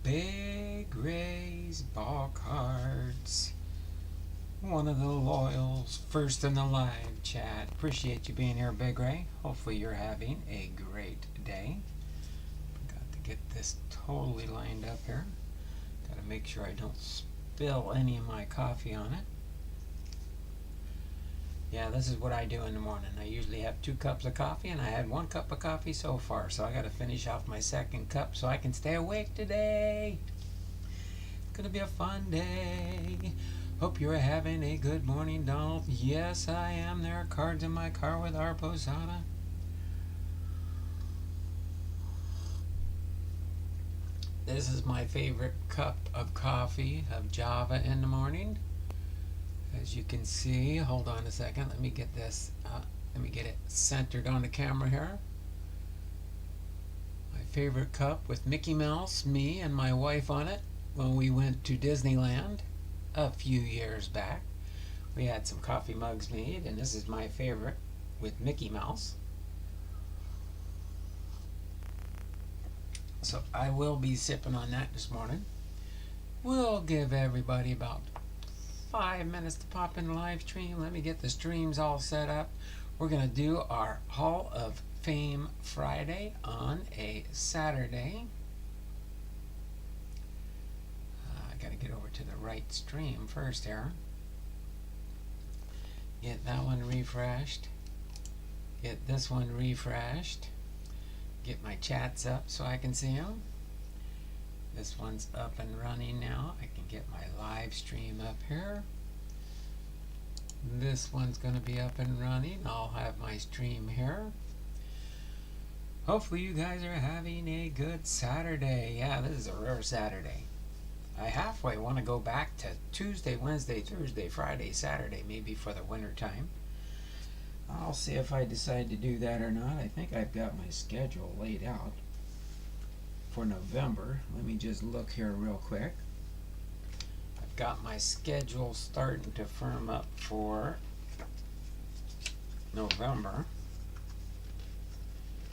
Big Ray's Ball Cards. One of the loyals, first in the live chat. Appreciate you being here, Big Ray. Hopefully you're having a great day. Got to get this totally lined up here. Got to make sure I don't spill any of my coffee on it. Yeah, this is what I do in the morning. I usually have 2 cups of coffee, and I had 1 cup of coffee so far. So I got to finish off my 2nd cup so I can stay awake today. It's going to be a fun day. Hope you're having a good morning, Donald. Yes, I am. There are cards in my car with our posada. This is my favorite cup of coffee of Java in the morning. As you can see, hold on a second. Let me get this. Let me get it centered on the camera here. My favorite cup with Mickey Mouse, me, and my wife on it when we went to Disneyland a few years back. We had some coffee mugs made, and this is my favorite with Mickey Mouse. So I will be sipping on that this morning. We'll give everybody about 5 minutes to pop in the live stream. Let me get the streams all set up. We're going to do our Hall of Fame Friday on a Saturday. I got to get over to the right stream first here. Get that one refreshed. Get this one refreshed. Get my chats up so I can see them. This one's up and running now. I can get my live stream up here. This one's going to be up and running. I'll have my stream here. Hopefully you guys are having a good Saturday. Yeah, this is a rare Saturday. I halfway want to go back to Tuesday, Wednesday, Thursday, Friday, Saturday, maybe for the winter time. I'll see if I decide to do that or not. I think I've got my schedule laid out for November. Let me just look here real quick. I've got my schedule starting to firm up for November,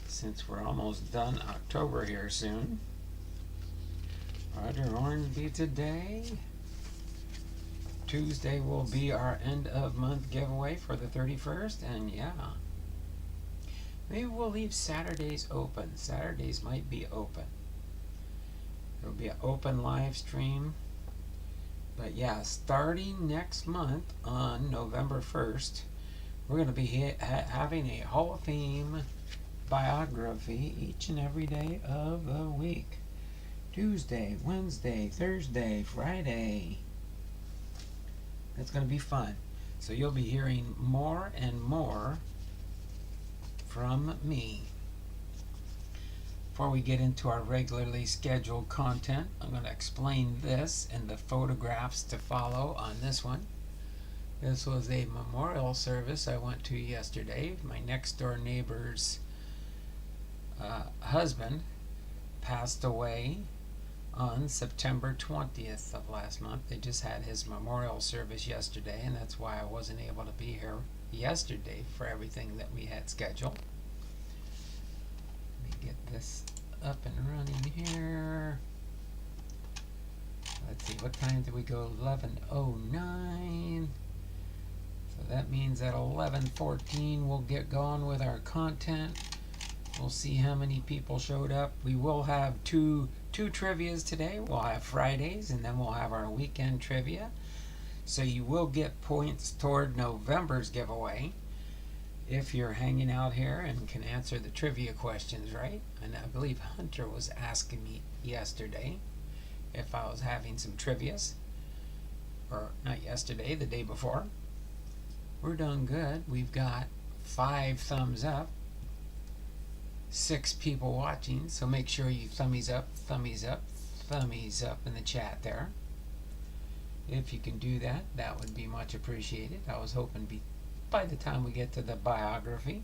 since we're almost done October here soon. Roger Hornsby today. Tuesday will be our end of month giveaway for the 31st, and yeah, maybe we'll leave Saturdays open. Saturdays might be open. There'll be an open live stream. But yeah, starting next month on November 1st, we're going to be having a Hall of Fame biography each and every day of the week. Tuesday, Wednesday, Thursday, Friday. That's going to be fun. So you'll be hearing more and more from me. Before we get into our regularly scheduled content, I'm going to explain this and the photographs to follow on this one. This was a memorial service I went to yesterday. My next door neighbor's husband passed away on September 20th of last month. They just had his memorial service yesterday, and that's why I wasn't able to be here yesterday for everything that we had scheduled. Let me get this up and running here. Let's see, what time did we go? 11:09. So that means at 11:14 we'll get going with our content. We'll see how many people showed up. We will have two trivias today. We'll have Fridays, and then we'll have our weekend trivia. So you will get points toward November's giveaway if you're hanging out here and can answer the trivia questions right. And I believe Hunter was asking me yesterday if I was having some trivias. Or not yesterday, the day before. We're doing good. We've got 5 thumbs up. 6 people watching, so make sure you thummies up, thummies up, thummies up in the chat there. If you can do that, that would be much appreciated. I was hoping by the time we get to the biography,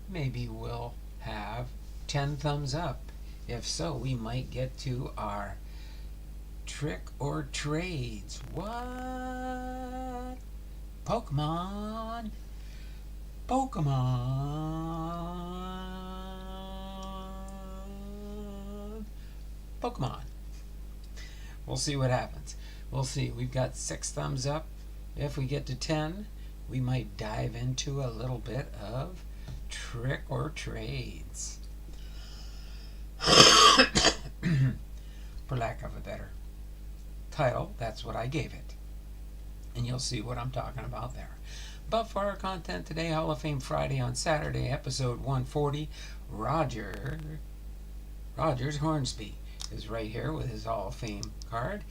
maybe we'll have 10 thumbs up. If so, we might get to our trick or trades. What? PoKeMoN! PoKeMoN! PoKeMoN! We'll see what happens. We'll see. We've got 6 thumbs up. If we get to 10, we might dive into a little bit of trick or trades. For lack of a better title, that's what I gave it. And you'll see what I'm talking about there. But for our content today, Hall of Fame Friday on Saturday, episode 140, Rogers Hornsby is right here with his Hall of Fame card,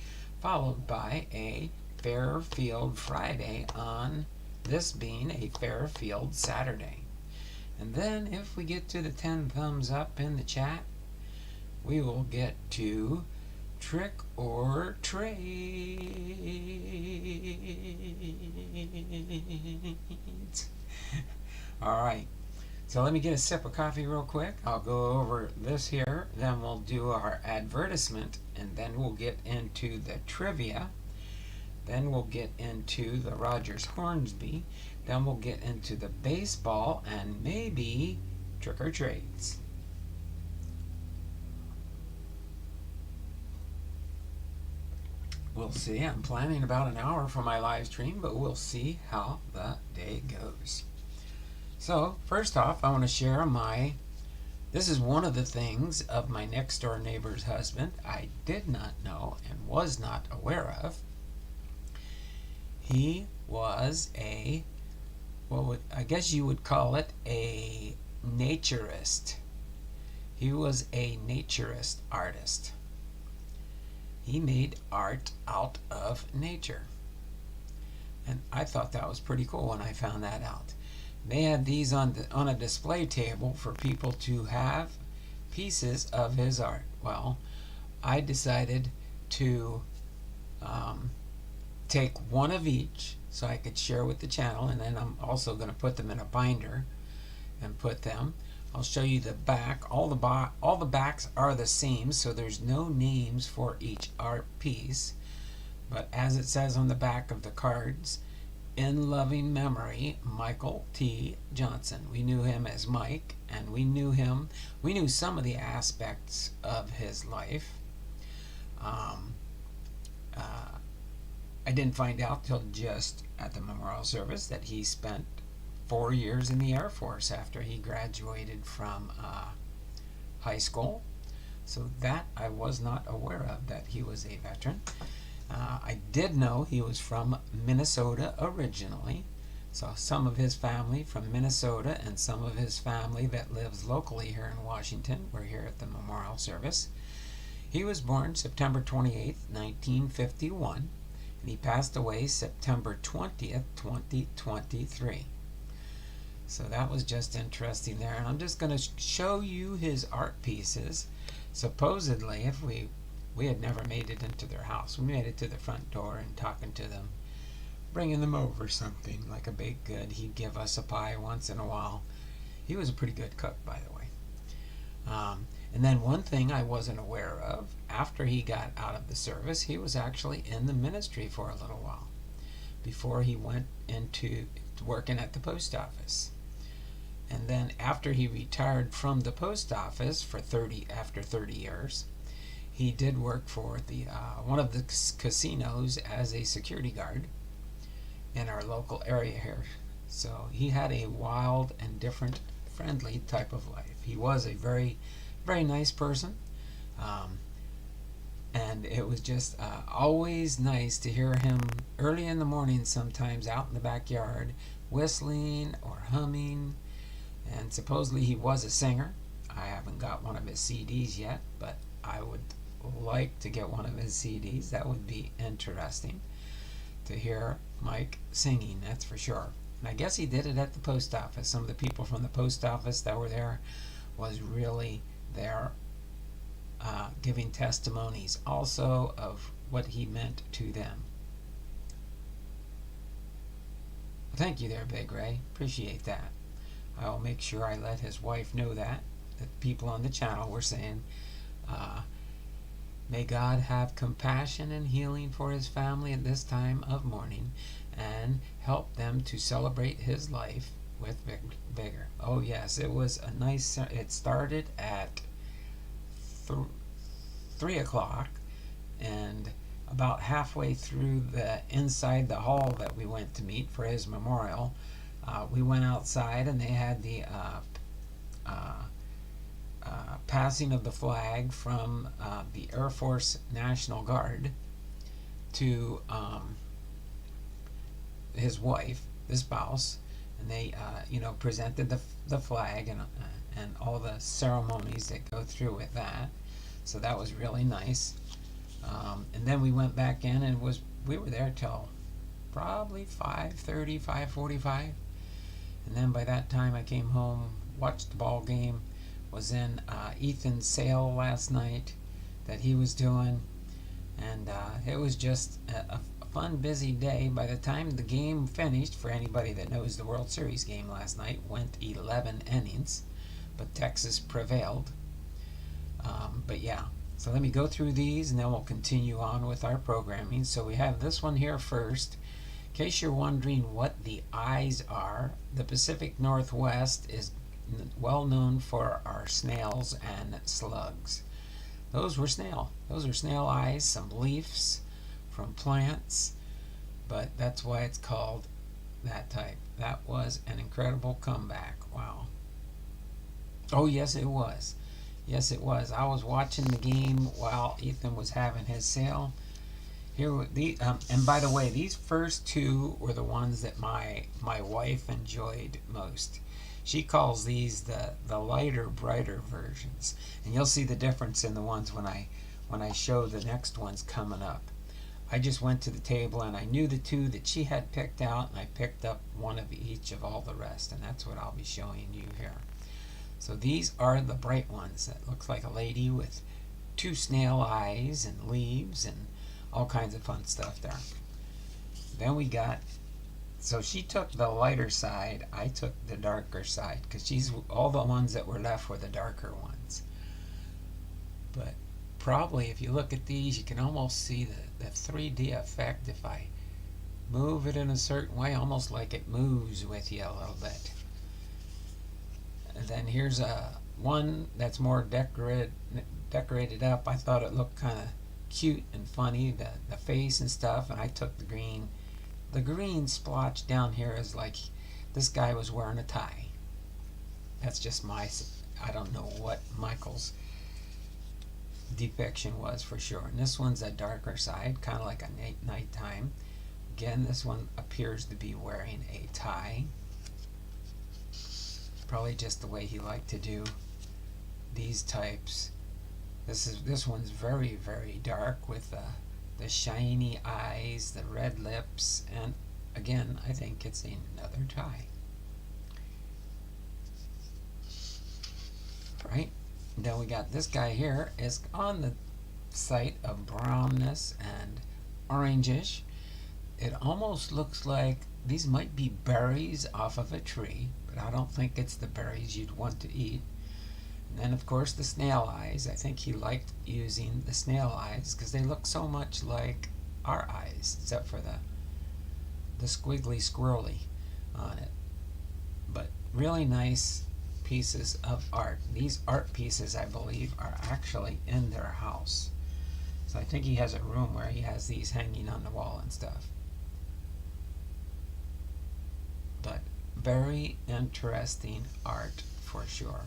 followed by a Fairfield Friday on this being a Fairfield Saturday. And then if we get to the 10 thumbs up in the chat, we will get to trick or trade. All right, so let me get a sip of coffee real quick. I'll go over this here, then we'll do our advertisement, and then we'll get into the trivia. Then we'll get into the Rogers Hornsby. Then we'll get into the baseball and maybe trick or trades. We'll see. I'm planning about an hour for my live stream, but we'll see how the day goes. So, first off, I want to share this is one of the things of my next door neighbor's husband I did not know and was not aware of. He was I guess you would call it a naturist. He was a naturist artist. He made art out of nature. And I thought that was pretty cool when I found that out. They had these on a display table for people to have pieces of his art. Well, I decided to take one of each so I could share with the channel, and then I'm also going to put them in a binder and put them. I'll show you the back. All the backs are the same, so there's no names for each art piece. But as it says on the back of the cards, in loving memory, Michael T. Johnson. We knew him as Mike, and we knew some of the aspects of his life. I didn't find out till just at the memorial service that he spent 4 years in the Air Force after he graduated from high school. So that I was not aware of, that he was a veteran. I did know he was from Minnesota originally. So some of his family from Minnesota and some of his family that lives locally here in Washington were here at the memorial service. He was born September 28th, 1951, and he passed away September 20th, 2023. So that was just interesting there. And I'm just going to show you his art pieces. Supposedly, if we had never made it into their house. We made it to the front door and talking to them, bringing them over something like a baked good. He'd give us a pie once in a while. He was a pretty good cook, by the way. And then one thing I wasn't aware of, after he got out of the service, he was actually in the ministry for a little while before he went into working at the post office. And then after he retired from the post office after 30 years, he did work for the one of the casinos as a security guard in our local area here. So he had a wild and different, friendly type of life. He was a very, very nice person. And it was just always nice to hear him early in the morning, sometimes out in the backyard, whistling or humming. And supposedly he was a singer. I haven't got one of his CDs yet, but I would like to get one of his CDs. That would be interesting to hear Mike singing, that's for sure. And I guess he did it at the post office. Some of the people from the post office that were there was really there giving testimonies also of what he meant to them. Thank you there, Big Ray. Appreciate that. I will make sure I let his wife know that people on the channel were saying, may God have compassion and healing for his family at this time of mourning and help them to celebrate his life with vigor. Oh yes, it was a nice, it started at 3 o'clock and about halfway through the inside the hall that we went to meet for his memorial, we went outside and they had the passing of the flag from the Air Force National Guard to his wife, the spouse, and they presented the flag and all the ceremonies that go through with that. So that was really nice. And then we went back in and we were there till probably 5:30, 5:45. And then by that time I came home, watched the ball game, was in Ethan's sale last night that he was doing, and it was just a fun, busy day. By the time the game finished, for anybody that knows the World Series game last night, went 11 innings, but Texas prevailed. But yeah, so let me go through these and then we'll continue on with our programming. So we have this one here first. In case you're wondering what the eyes are, the Pacific Northwest is well known for our snails and slugs. Those are snail eyes, some leaves from plants, but that's why it's called that type. That was an incredible comeback. Wow. Oh yes, it was. Yes, it was. I was watching the game while Ethan was having his sale. Here were and by the way, these first two were the ones that my wife enjoyed most. She calls these the lighter, brighter versions, and you'll see the difference in the ones when I show the next ones coming up. I just went to the table and I knew the two that she had picked out, and I picked up one of each of all the rest, and that's what I'll be showing you here. So these are the bright ones. That looks like a lady with two snail eyes and leaves and all kinds of fun stuff there. Then we got, so she took the lighter side, I took the darker side, because all the ones that were left were the darker ones. But probably if you look at these, you can almost see the 3D effect if I move it in a certain way, almost like it moves with you a little bit. And then here's one that's more decorated up. I thought it looked kind of cute and funny, the face and stuff, and I took the green. The green splotch down here is like this guy was wearing a tie. That's just I don't know what Michael's depiction was for sure. And this one's a darker side, kind of like a nighttime. Again, this one appears to be wearing a tie. Probably just the way he liked to do these types. This one's very, very dark with the shiny eyes, the red lips, and again, I think it's another tie. Right? And then we got this guy here is on the site of brownness and orangish. It almost looks like these might be berries off of a tree, but I don't think it's the berries you'd want to eat. And then of course the snail eyes. I think he liked using the snail eyes because they look so much like our eyes, except for the squiggly squirrely on it. But really nice pieces of art. These art pieces, I believe, are actually in their house. So I think he has a room where he has these hanging on the wall and stuff. But very interesting art for sure.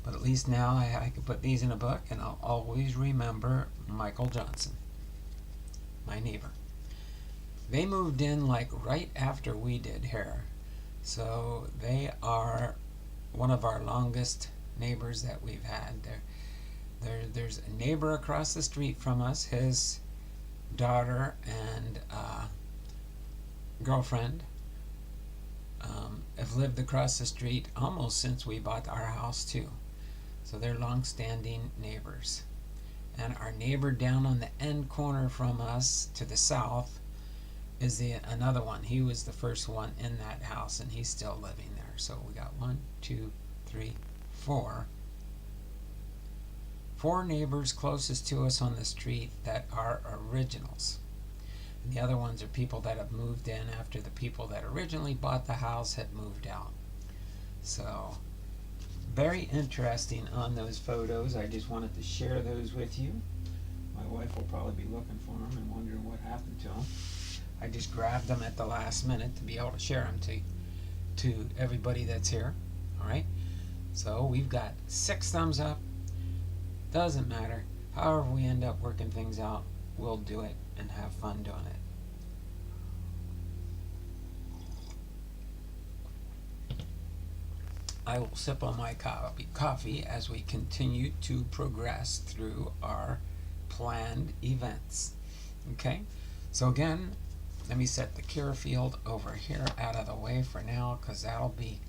But at least now I can put these in a book and I'll always remember Michael Johnson, my neighbor. They moved in like right after we did here. So they are one of our longest neighbors that we've had. There's a neighbor across the street from us, his daughter and girlfriend have lived across the street almost since we bought our house too. So they're long-standing neighbors. And our neighbor down on the end corner from us to the south is another one. He was the first one in that house and he's still living there. So we got 1, 2, 3, 4. 4 neighbors closest to us on the street that are originals. And the other ones are people that have moved in after the people that originally bought the house had moved out. So very interesting on those photos. I just wanted to share those with you. My wife will probably be looking for them and wondering what happened to them. I just grabbed them at the last minute to be able to share them to everybody that's here. All right. So we've got 6 thumbs up. Doesn't matter. However we end up working things out, we'll do it and have fun doing it. I will sip on my coffee as we continue to progress through our planned events. Okay, so again, let me set the care field over here out of the way for now, because that'll be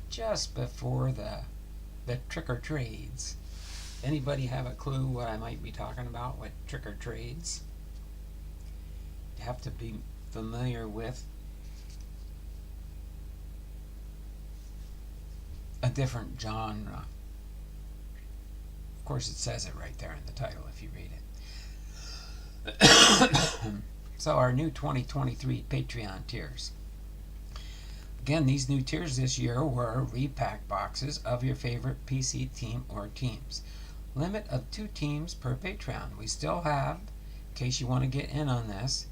just before the trick-or-trades. Anybody have a clue what I might be talking about with trick-or-trades? You have to be familiar with a different genre. Of course, it says it right there in the title if you read it. So our new 2023 Patreon tiers. Again, these new tiers this year were repack boxes of your favorite PC team or teams. Limit of 2 teams per Patreon. We still have, in case you want to get in on this,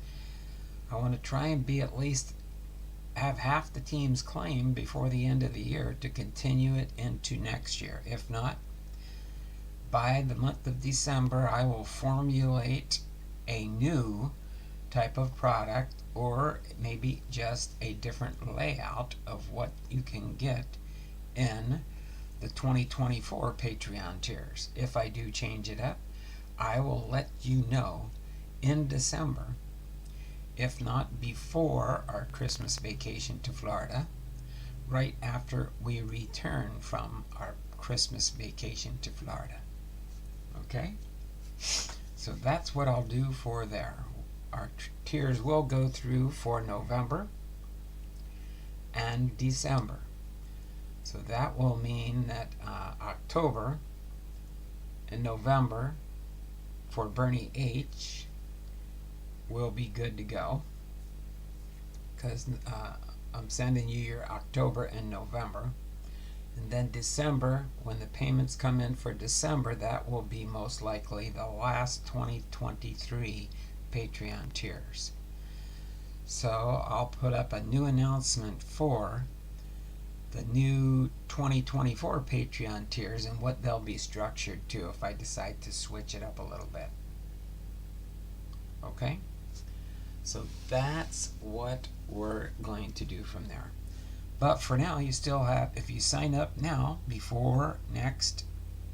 I want to try and be at least have half the teams claimed before the end of the year to continue it into next year. If not, by the month of December, I will formulate a new type of product, or maybe just a different layout of what you can get in the 2024 Patreon tiers. If I do change it up, I will let you know in December. If not before our Christmas vacation to Florida, right after we return from our Christmas vacation to Florida. Okay? So that's what I'll do for there. Our tiers will go through for November and December. So that will mean that October and November for Bernie H will be good to go, because I'm sending you your October and November. And then December, when the payments come in for December, that will be most likely the last 2023 Patreon tiers. So I'll put up a new announcement for the new 2024 Patreon tiers and what they'll be structured to if I decide to switch it up a little bit. Okay? So that's what we're going to do from there. But for now, you still have, if you sign up now before next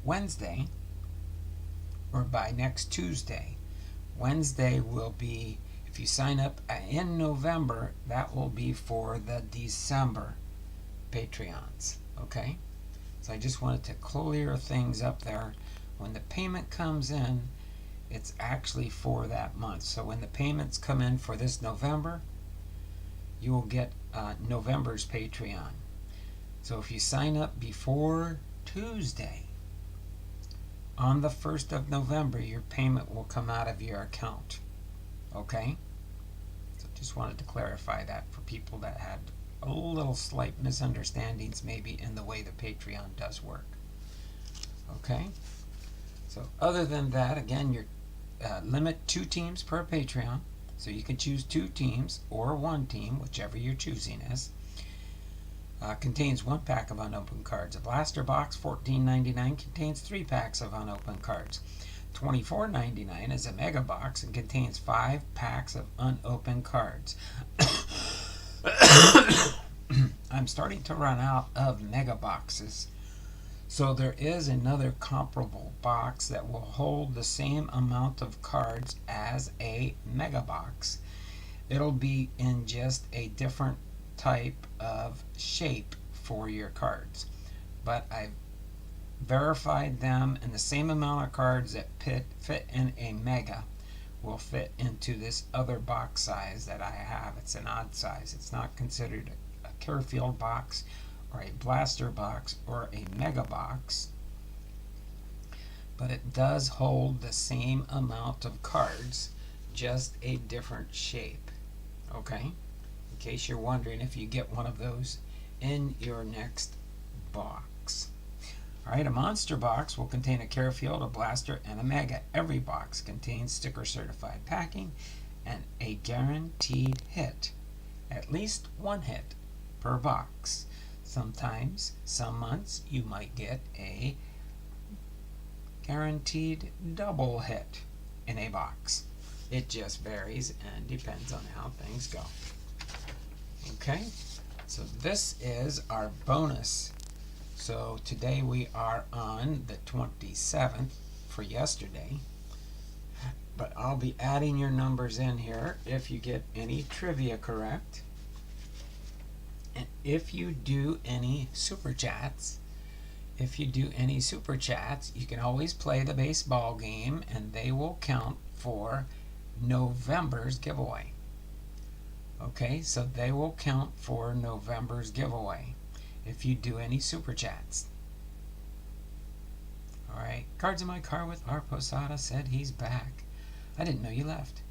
Wednesday, or by next Tuesday, Wednesday will be, if you sign up in November, that will be for the December Patreons. Okay? So I just wanted to clear things up there. When the payment comes in, it's actually for that month. So when the payments come in for this November, you will get November's Patreon. So if you sign up before Tuesday, on the 1st of November, your payment will come out of your account. Okay? So just wanted to clarify that for people that had a little slight misunderstandings maybe in the way the Patreon does work. Okay? So other than that, again, your limit 2 teams per Patreon. So you can choose 2 teams or 1 team, whichever you're choosing is. Contains 1 pack of unopened cards. A blaster box, $14.99, contains 3 packs of unopened cards. $24.99 is a mega box and contains 5 packs of unopened cards. I'm starting to run out of mega boxes. So there is another comparable box that will hold the same amount of cards as a mega box. It'll be in just a different type of shape for your cards. But I've verified them, and the same amount of cards that fit in a mega will fit into this other box size that I have. It's an odd size. It's not considered a Carefield box or a blaster box or a mega box, but it does hold the same amount of cards, just a different shape. Okay? In case you're wondering if you get one of those in your next box. Alright, a monster box will contain a Carefield, a blaster, and a mega. Every box contains sticker certified packing and a guaranteed hit. At least one hit per box. Sometimes, some months, you might get a guaranteed double hit in a box. It just varies and depends on how things go. Okay, so this is our bonus. So today we are on the 27th for yesterday, but I'll be adding your numbers in here if you get any trivia correct. And if you do any super chats, you can always play the baseball game and they will count for November's giveaway. Okay, so they will count for November's giveaway if you do any super chats. Alright, Cards in My Car with R. Posada said he's back. I didn't know you left.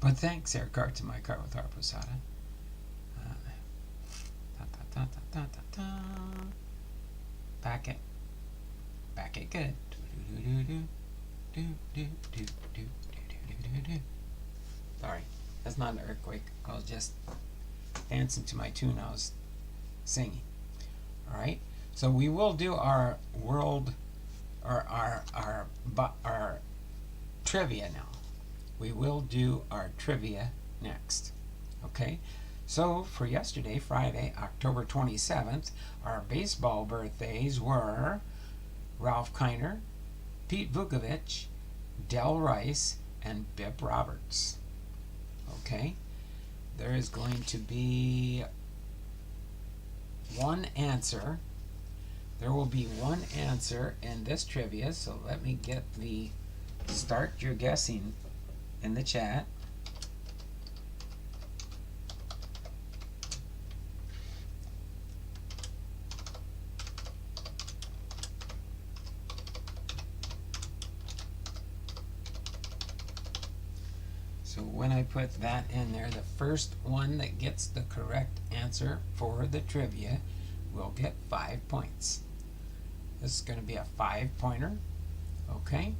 But thanks there, Cards in My Car with R. Posada. Back it. Back it good. Sorry, that's not an earthquake. I was just dancing to my tune I was singing. Alright, so we will do our our trivia now. We will do our trivia next. Okay, so for yesterday, Friday, October 27th, our baseball birthdays were Ralph Kiner, Pete Vukovich, Del Rice, and Bip Roberts. Okay, there is going to be one answer. There will be one answer in this trivia, so let me get the start your guessing in the chat. So when I put that in there, the first one that gets the correct answer for the trivia will get 5 points. This is going to be a 5-pointer. Okay,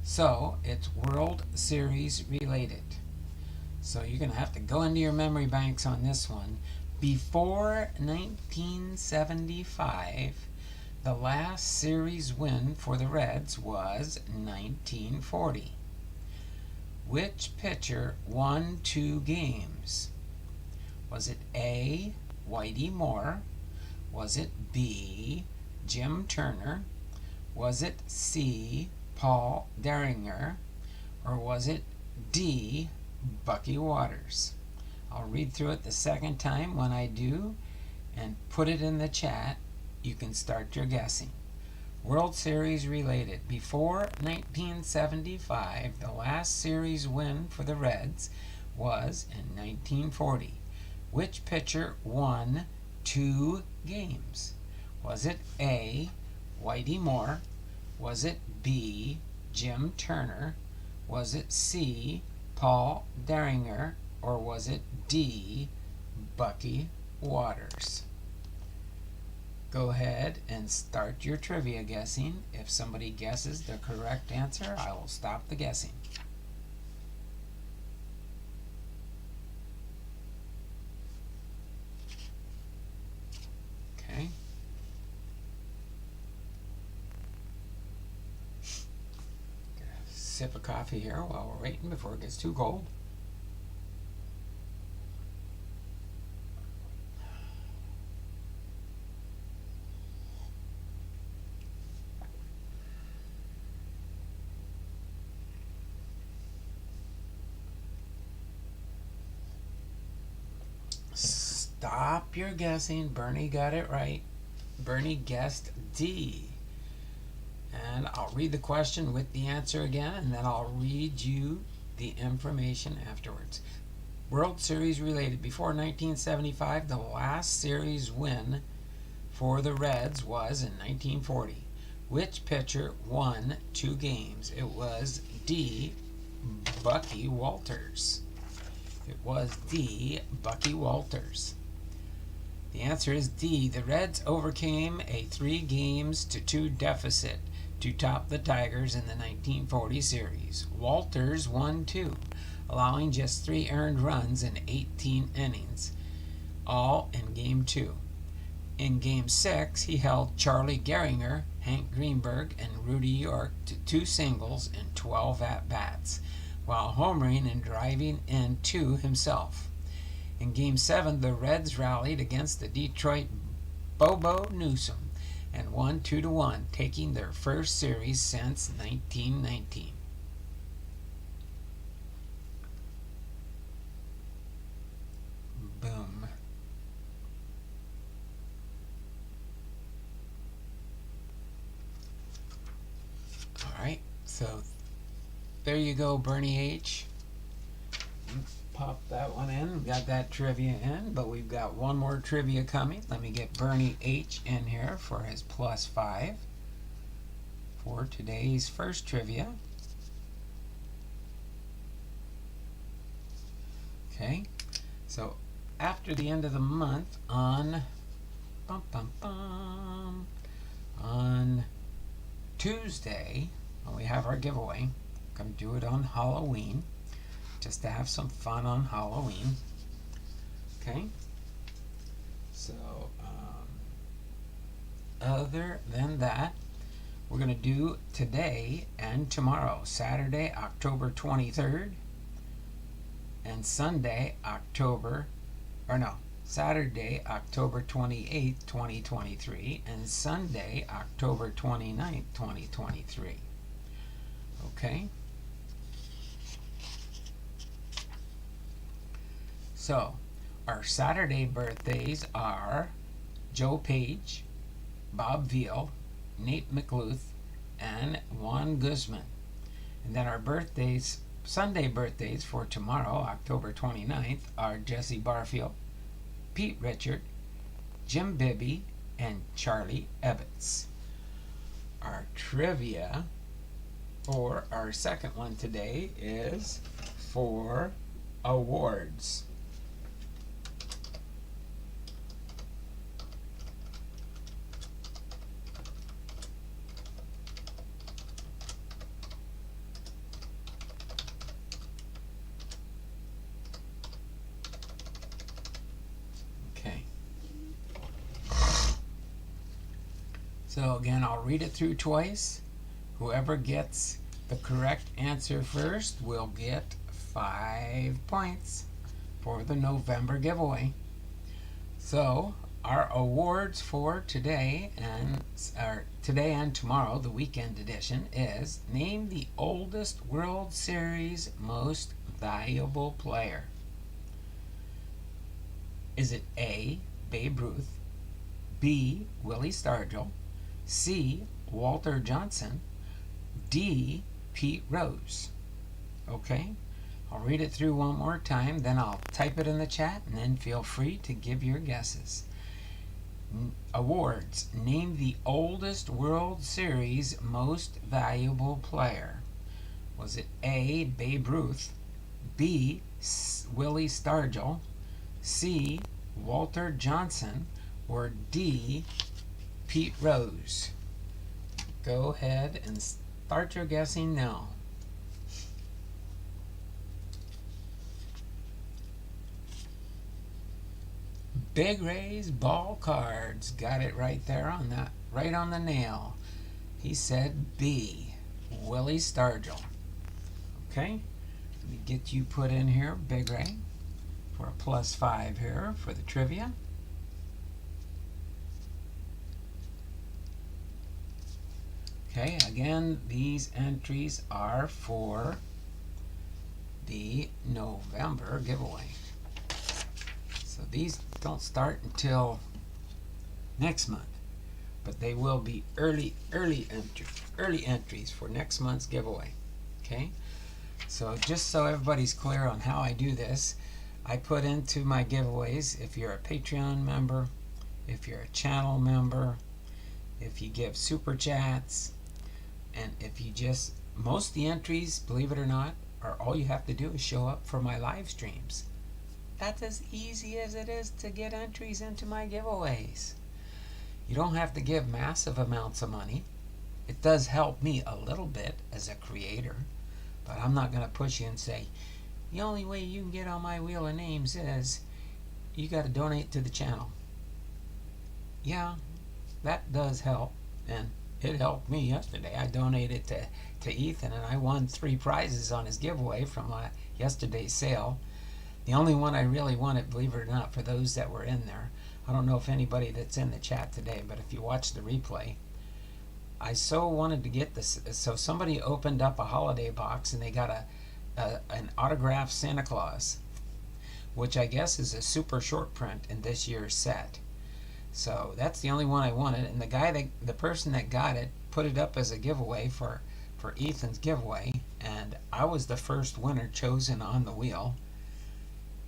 so it's World Series related. So you're going to have to go into your memory banks on this one. Before 1975, the last series win for the Reds was 1940. Which pitcher won 2 games? Was it A, Whitey Moore? Was it B, Jim Turner? Was it C, Paul Derringer? Or was it D, Bucky Waters? I'll read through it the second time when I do and put it in the chat. You can start your guessing. World Series related. Before 1975, the last series win for the Reds was in 1940. Which pitcher won 2 games? Was it A, Whitey Moore? Was it B, Jim Turner? Was it C, Paul Derringer? Or was it D, Bucky Waters? Go ahead and start your trivia guessing. If somebody guesses the correct answer, I will stop the guessing. Okay. Get a sip of coffee here while we're waiting before it gets too cold. Stop your guessing. Bernie got it right. Bernie guessed D. And I'll read the question with the answer again, and then I'll read you the information afterwards. World Series related. Before 1975, the last series win for the Reds was in 1940. Which pitcher won 2 games? It was D, Bucky Walters. It was D, Bucky Walters. The answer is D. The Reds overcame a 3-2 deficit to top the Tigers in the 1940 series. Walters won 2, allowing just 3 earned runs in 18 innings, all in Game 2. In Game 6, he held Charlie Gehringer, Hank Greenberg, and Rudy York to 2 singles and 12 at-bats, while homering and driving in 2 himself. In Game 7, the Reds rallied against the Detroit Bobo Newsom and won 2-1, taking their first series since 1919. Boom. Alright, so there you go, Bernie H. Pop that one in. We got that trivia in, but we've got one more trivia coming. Let me get Bernie H in here for his +5 for today's first trivia. Okay, so after the end of the month on on Tuesday, when we have our giveaway, I'm going to do it on Halloween, just to have some fun on Halloween. Okay, so other than that, we're going to do today and tomorrow, Saturday, October 23rd, and Sunday, Saturday, October 28th, 2023, and Sunday, October 29th, 2023. Okay? So, our Saturday birthdays are Joe Page, Bob Veal, Nate McLuth, and Juan Guzman. And then our birthdays, Sunday birthdays for tomorrow, October 29th, are Jesse Barfield, Pete Richard, Jim Bibby, and Charlie Ebbets. Our trivia for our second one today is for awards. So again, I'll read it through twice. Whoever gets the correct answer first will get 5 points for the November giveaway. So our awards for today and tomorrow, the weekend edition, is name the oldest World Series most valuable player. Is it A, Babe Ruth, B, Willie Stargell, C, Walter Johnson, D, Pete Rose? Okay, I'll read it through one more time, then I'll type it in the chat, and then feel free to give your guesses. Awards. Name the oldest World Series most valuable player. Was it A, Babe Ruth, B, Willie Stargell, C, Walter Johnson, or D, Pete Rose? Go ahead and start your guessing now. Big Ray's ball cards got it right there on that, right on the nail. He said B, Willie Stargell. Okay, let me get you put in here, Big Ray, for a +5 here for the trivia. Okay, again, these entries are for the November giveaway. So these don't start until next month, but they will be early entries for next month's giveaway. Okay, so just so everybody's clear on how I do this, I put into my giveaways, if you're a Patreon member, if you're a channel member, if you give super chats, and if you just, most of the entries, believe it or not, are all you have to do is show up for my live streams. That's as easy as it is to get entries into my giveaways. You don't have to give massive amounts of money. It does help me a little bit as a creator, but I'm not going to push you and say, the only way you can get on my wheel of names is you got to donate to the channel. Yeah, that does help, and it helped me yesterday. I donated to Ethan, and I won 3 prizes on his giveaway from yesterday's sale. The only one I really wanted, believe it or not, for those that were in there. I don't know if anybody that's in the chat today, but if you watch the replay, I so wanted to get this. So somebody opened up a holiday box and they got an autographed Santa Claus, which I guess is a super short print in this year's set. So that's the only one I wanted, and the person that got it put it up as a giveaway for Ethan's giveaway, and I was the first winner chosen on the wheel.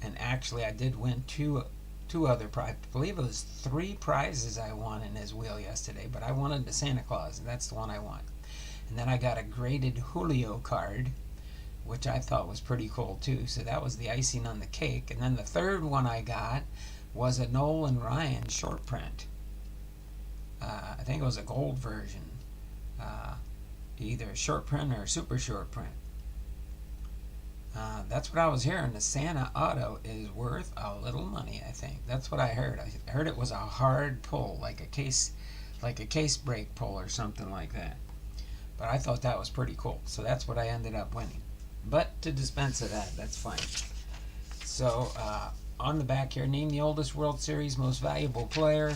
And actually I did win two other prizes. I believe it was 3 prizes I won in his wheel yesterday, but I wanted the Santa Claus, and that's the one I want. And then I got a graded Julio card, which I thought was pretty cool too, so that was the icing on the cake. And then the third one I got was a Nolan Ryan short print. I think it was a gold version, either short print or super short print. That's what I was hearing. The Santa Auto is worth a little money, I think. That's what I heard. I heard it was a hard pull, like a case brake pull or something like that. But I thought that was pretty cool, so that's what I ended up winning. But to dispense of that, that's fine. So on the back here, name the oldest World Series most valuable player.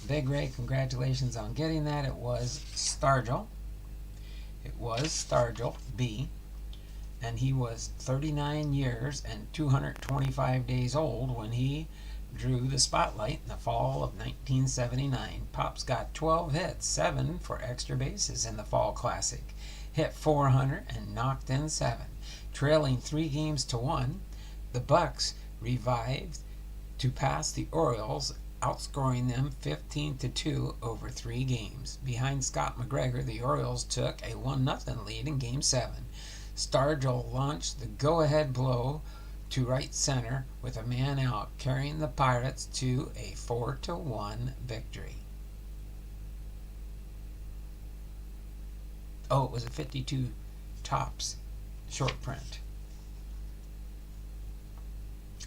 Big Ray, congratulations on getting that. It was Stargell. It was Stargell B. And he was 39 years and 225 days old when he drew the spotlight in the fall of 1979. Pop's got 12 hits, 7 for extra bases in the Fall Classic. Hit 400 and knocked in 7. Trailing 3-1, the Bucks revived to pass the Orioles, outscoring them 15-2 over 3 games. Behind Scott McGregor, the Orioles took a 1-0 lead in Game 7. Stargell launched the go-ahead blow to right center with a man out, carrying the Pirates to a 4-1 victory. Oh, it was a 52 tops short print.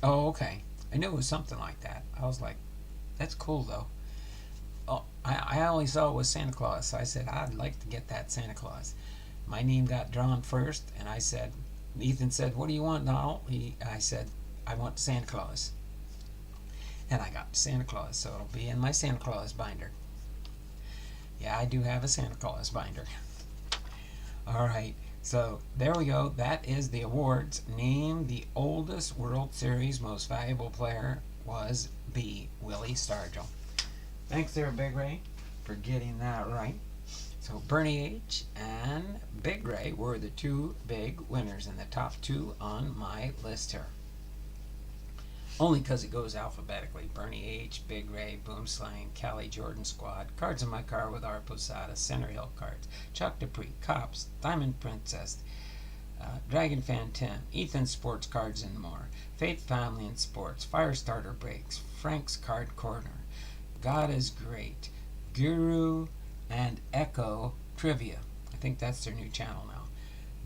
Oh, okay. I knew it was something like that. I was like, that's cool though. Oh, I only saw it was Santa Claus, so I said I'd like to get that Santa Claus. My name got drawn first, and I said, Ethan said, what do you want, Donald? I said, I want Santa Claus. And I got Santa Claus, so it'll be in my Santa Claus binder. Yeah, I do have a Santa Claus binder. All right, so there we go. That is the awards. Name the oldest World Series most valuable player was B, Willie Stargell. Thanks there, Big Ray, for getting that right. So Bernie H. and Big Ray were the 2 big winners in the top 2 on my list here. Only because it goes alphabetically. Bernie H., Big Ray, Boomslang, Cali Jordan Squad, Cards in My Car with R. Posada, Center Hill Cards, Chuck Dupree, Cops, Diamond Princess, Dragon Fan 10, Ethan Sports Cards and more, Faith Family and Sports, Firestarter Breaks, Frank's Card Corner, God is Great, Guru, and Echo Trivia. I think that's their new channel now.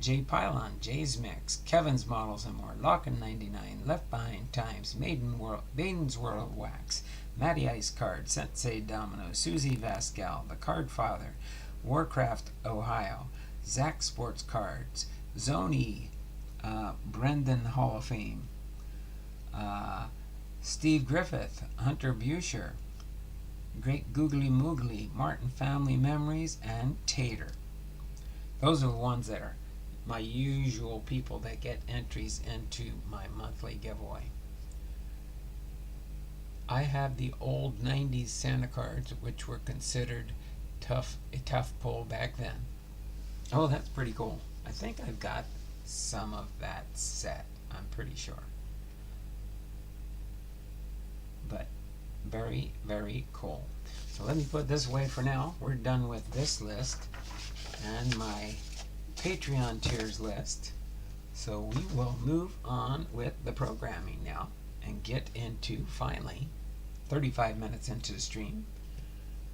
Jay Pylon, Jay's Mix, Kevin's Models and More, Lockin' 99, Left Behind Times, Maiden's World Wax, Matty Ice Card, Sensei Domino, Susie Vascal, The Card Father, Warcraft Ohio, Zach Sports Cards, Zoni, Brendan Hall of Fame, Steve Griffith, Hunter Buscher, Great Googly Moogly, Martin Family Memories, and Tater. Those are the ones that are my usual people that get entries into my monthly giveaway. I have the old 90s Santa cards, which were considered a tough pull back then. Oh, that's pretty cool. I think I've got some of that set, I'm pretty sure. But very, very cool. So let me put this away for now. We're done with this list and my Patreon tiers list. So we will move on with the programming now. and get into, finally, 35 minutes into the stream,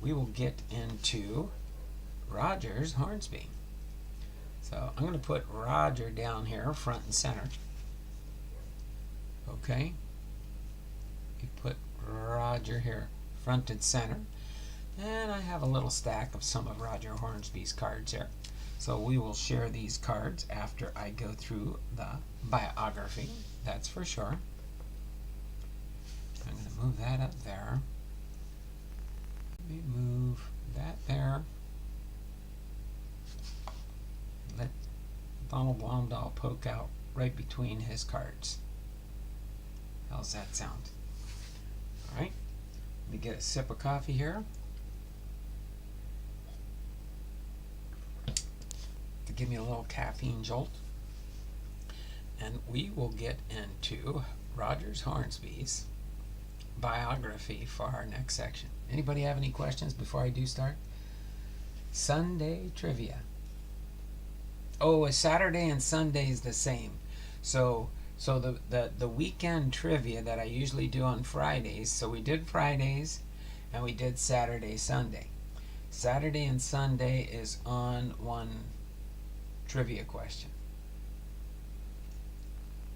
we will get into Rogers Hornsby. So I'm going to put Roger down here front and center. Okay, you put Roger here front and center, and I have a little stack of some of Roger Hornsby's cards here. So we will share these cards after I go through the biography, that's for sure. I'm going to move that up there. Let me move that there. Let Donald Blomdahl poke out right between his cards. How's that sound? Alright, let me get a sip of coffee here to give me a little caffeine jolt. And we will get into Rogers Hornsby's biography for our next section. Anybody have any questions before I do start? Sunday trivia. Oh, Saturday and Sunday is the same. So the weekend trivia that I usually do on Fridays, so we did Fridays and we did Saturday, Sunday. Saturday and Sunday is on one trivia question.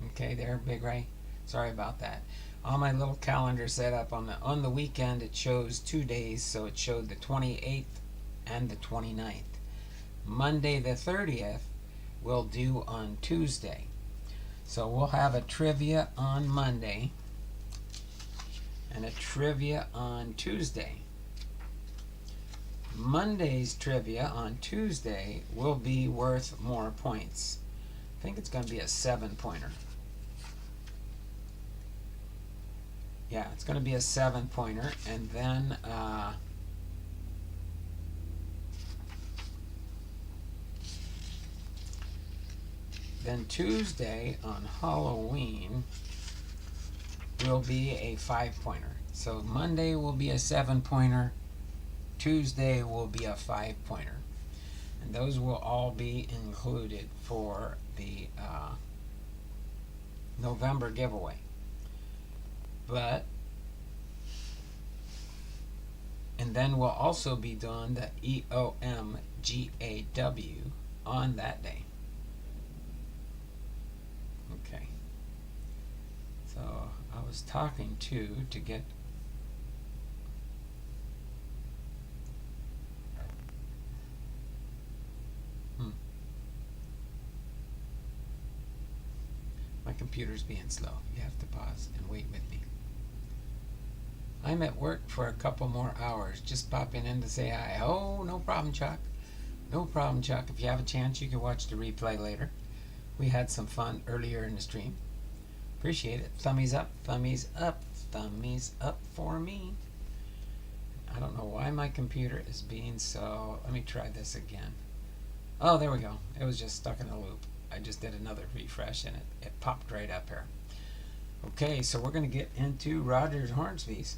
Okay, there, Big Ray. Sorry about that. On my little calendar set up on the weekend, it shows 2 days, so it showed the 28th and the 29th. Monday the 30th we'll do on Tuesday. So we'll have a trivia on Monday and a trivia on Tuesday. Monday's trivia on Tuesday will be worth more points. I think it's going to be a 7-pointer. Yeah, it's going to be a 7-pointer, and then Tuesday on Halloween will be a 5-pointer. So Monday will be a 7-pointer, Tuesday will be a 5-pointer, and those will all be included for the November giveaway. And then we'll also be doing the EOMGAW on that day. Okay. So I was talking to get my computer's being slow. You have to pause and wait with me. I'm at work for a couple more hours. Just popping in to say hi. Oh, no problem, Chuck. No problem, Chuck. If you have a chance, you can watch the replay later. We had some fun earlier in the stream. Appreciate it. Thummies up, thummies up, thummies up for me. I don't know why my computer is being so... Let me try this again. Oh, there we go. It was just stuck in a loop. I just did another refresh and it popped right up here. Okay, so we're going to get into Rogers Hornsby's.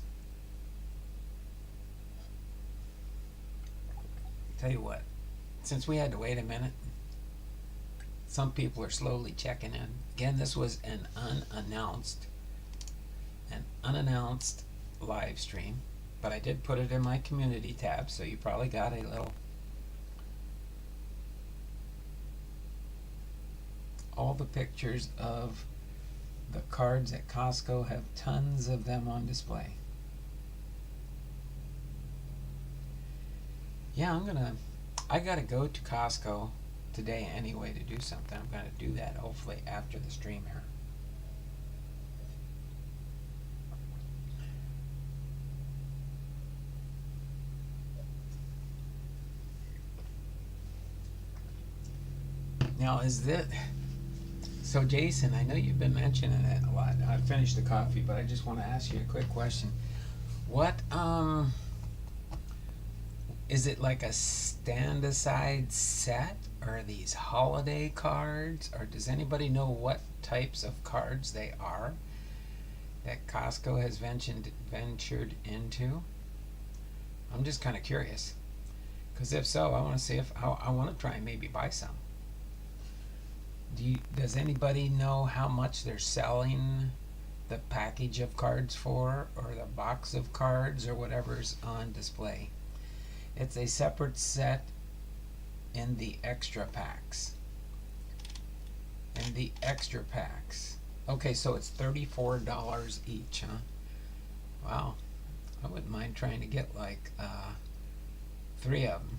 Tell you what, since we had to wait a minute, some people are slowly checking in. Again, this was an unannounced live stream, but I did put it in my community tab, so you probably got a little... All the pictures of the cards at Costco have tons of them on display. Yeah, I gotta go to Costco today anyway to do something. I'm gonna do that hopefully after the stream here. Now is this... So Jason, I know you've been mentioning it a lot. I finished the coffee, but I just want to ask you a quick question. What, is it like a stand-aside set? Or are these holiday cards? Or does anybody know what types of cards they are that Costco has ventured into? I'm just kind of curious. Because if so, I want to see if I want to try and maybe buy some. Does anybody know how much they're selling the package of cards for, or the box of cards, or whatever's on display. It's a separate set in the extra packs. In the extra packs. Okay, so it's $34 each, huh? Wow. I wouldn't mind trying to get like 3 of them.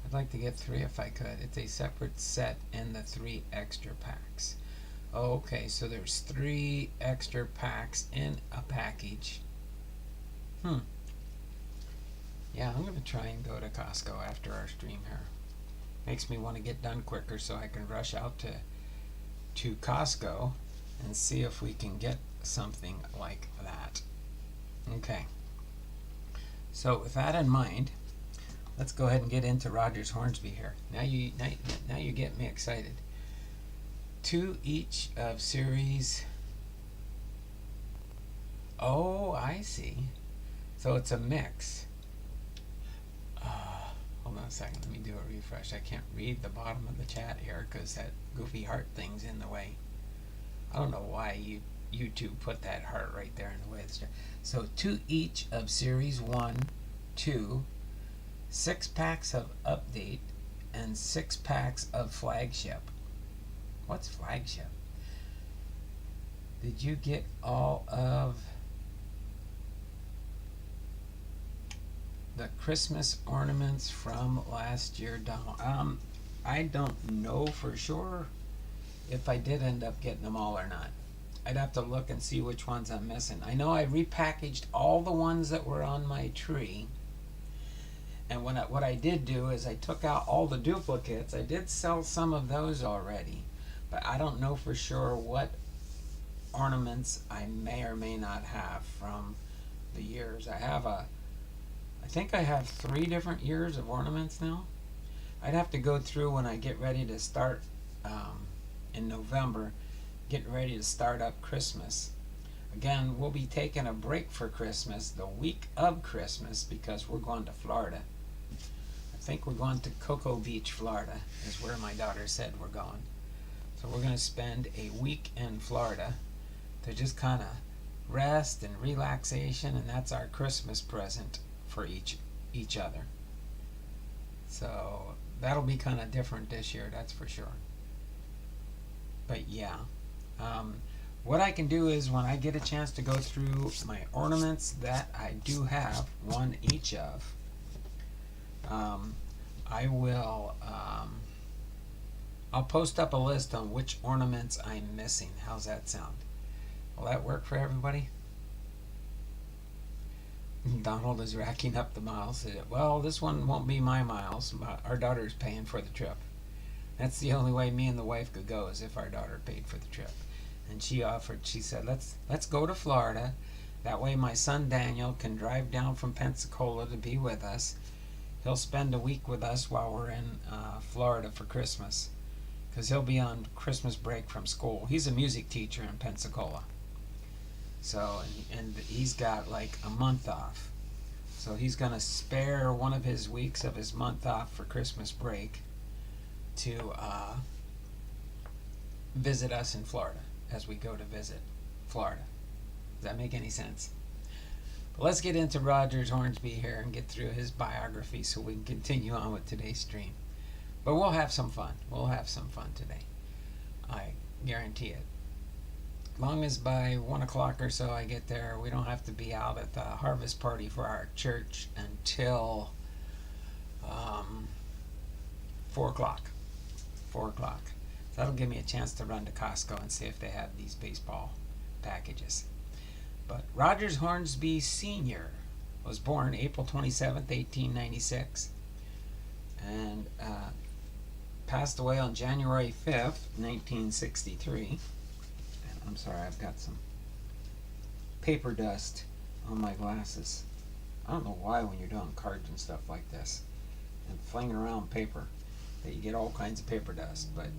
I'd like to get 3 if I could. It's a separate set in the 3 extra packs. Okay, so there's 3 extra packs in a package. Yeah, I'm going to try and go to Costco after our stream here. Makes me want to get done quicker so I can rush out to Costco and see if we can get something like that. Okay. So with that in mind, let's go ahead and get into Rogers Hornsby here. Now you get me excited. 2 each of series. Oh, I see. So it's a mix. Hold on a second. Let me do a refresh. I can't read the bottom of the chat here because that goofy heart thing's in the way. I don't know why YouTube put that heart right there in the way of the chat. So 2 each of series 1, 2, 6 packs of update, and 6 packs of flagship. What's flagship? Did you get all of the Christmas ornaments from last year, Donald? I don't know for sure if I did end up getting them all or not. I'd have to look and see which ones I'm missing. I know I repackaged all the ones that were on my tree. And what I did do is I took out all the duplicates. I did sell some of those already, but I don't know for sure what ornaments I may or may not have from the years. I think I have 3 different years of ornaments now. I'd have to go through when I get ready to start in November, getting ready to start up Christmas. Again, we'll be taking a break for Christmas, the week of Christmas, because we're going to Florida. I think we're going to Cocoa Beach, Florida, is where my daughter said we're going. So we're going to spend a week in Florida to just kind of rest and relaxation, and that's our Christmas present for each other. So that'll be kind of different this year, that's for sure. But yeah, what I can do is when I get a chance to go through my ornaments that I do have 1 each of, I will I'll post up a list on which ornaments I'm missing. How's that sound? Will that work for everybody? Donald is racking up the miles. Well, this one won't be my miles. Our daughter's paying for the trip. That's the only way me and the wife could go, is if our daughter paid for the trip. And she said, let's go to Florida. That way my son Daniel can drive down from Pensacola to be with us. He'll spend a week with us while we're in Florida for Christmas, because he'll be on Christmas break from school. He's a music teacher in Pensacola. So, and he's got like a month off. So he's going to spare one of his weeks of his month off for Christmas break to visit us in Florida as we go to visit Florida. Does that make any sense? But let's get into Rogers Hornsby here and get through his biography so we can continue on with today's stream. But we'll have some fun. We'll have some fun today. I guarantee it. Long as by 1 o'clock or so I get there, we don't have to be out at the harvest party for our church until 4 o'clock. 4 o'clock. So that'll give me a chance to run to Costco and see if they have these baseball packages. But Rogers Hornsby Sr. was born April 27th, 1896, and passed away on January 5th, 1963. I'm sorry, I've got some paper dust on my glasses. I don't know why when you're doing cards and stuff like this and flinging around paper that you get all kinds of paper dust, but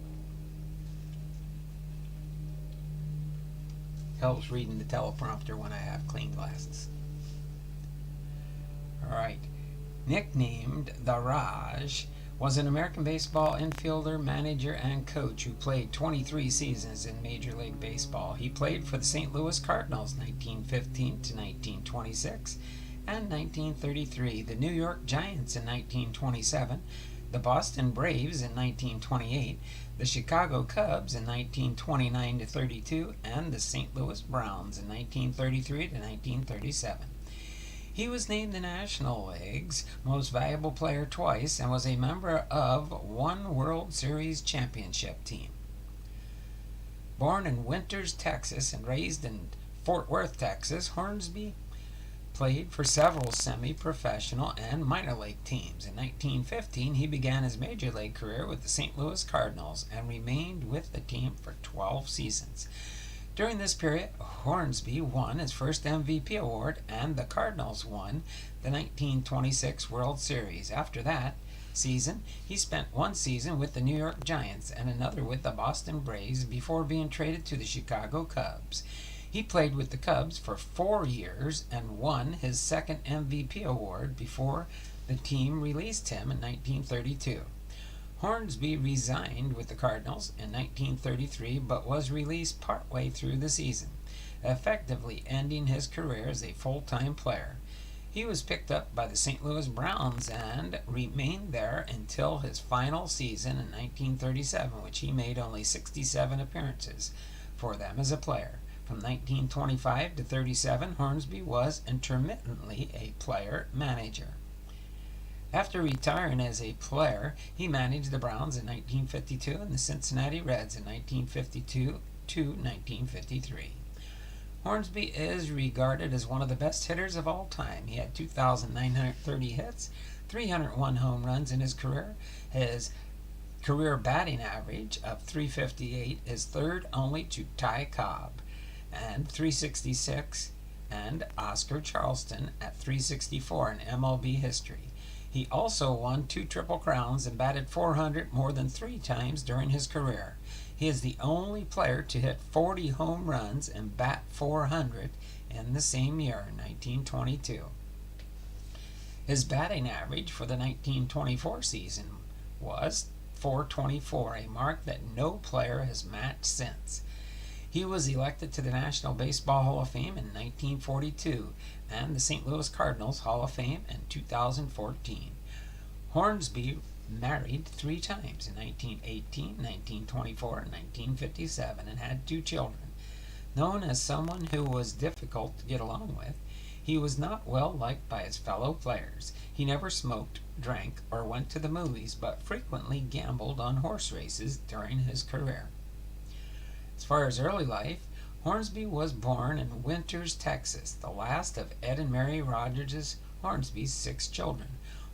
helps reading the teleprompter when I have clean glasses. Alright. Nicknamed the Raj, was an American baseball infielder, manager, and coach who played 23 seasons in Major League Baseball. He played for the St. Louis Cardinals 1915 to 1926 and 1933, the New York Giants in 1927, the Boston Braves in 1928, the Chicago Cubs in 1929 to 32, and the St. Louis Browns in 1933 to 1937. He was named the National League's Most Valuable Player twice and was a member of one World Series championship team. Born in Winters, Texas, and raised in Fort Worth, Texas, Hornsby played for several semi-professional and minor league teams. In 1915, he began his major league career with the St. Louis Cardinals and remained with the team for 12 seasons. During this period, Hornsby won his first MVP award, and the Cardinals won the 1926 World Series. After that season, he spent one season with the New York Giants and another with the Boston Braves before being traded to the Chicago Cubs. He played with the Cubs for 4 years and won his second MVP award before the team released him in 1932. Hornsby resigned with the Cardinals in 1933 but was released partway through the season, effectively ending his career as a full-time player. He was picked up by the St. Louis Browns and remained there until his final season in 1937, which he made only 67 appearances for them as a player. From 1925 to 37, Hornsby was intermittently a player-manager. After retiring as a player, he managed the Browns in 1952 and the Cincinnati Reds in 1952 to 1953. Hornsby is regarded as one of the best hitters of all time. He had 2,930 hits, 301 home runs in his career. His career batting average of .358 is third only to Ty Cobb and .366 and Oscar Charleston at .364 in MLB history. He also won 2 Triple Crowns and batted .400 more than 3 times during his career. He is the only player to hit 40 home runs and bat .400 in the same year, 1922. His batting average for the 1924 season was .424, a mark that no player has matched since. He was elected to the National Baseball Hall of Fame in 1942 and the St. Louis Cardinals Hall of Fame in 2014. Hornsby married 3 times, in 1918, 1924, and 1957, and had 2 children. Known as someone who was difficult to get along with, he was not well liked by his fellow players. He never smoked, drank, or went to the movies, but frequently gambled on horse races during his career. As far as early life, Hornsby was born in Winters, Texas, the last of Ed and Mary Rogers Hornsby's 6 children.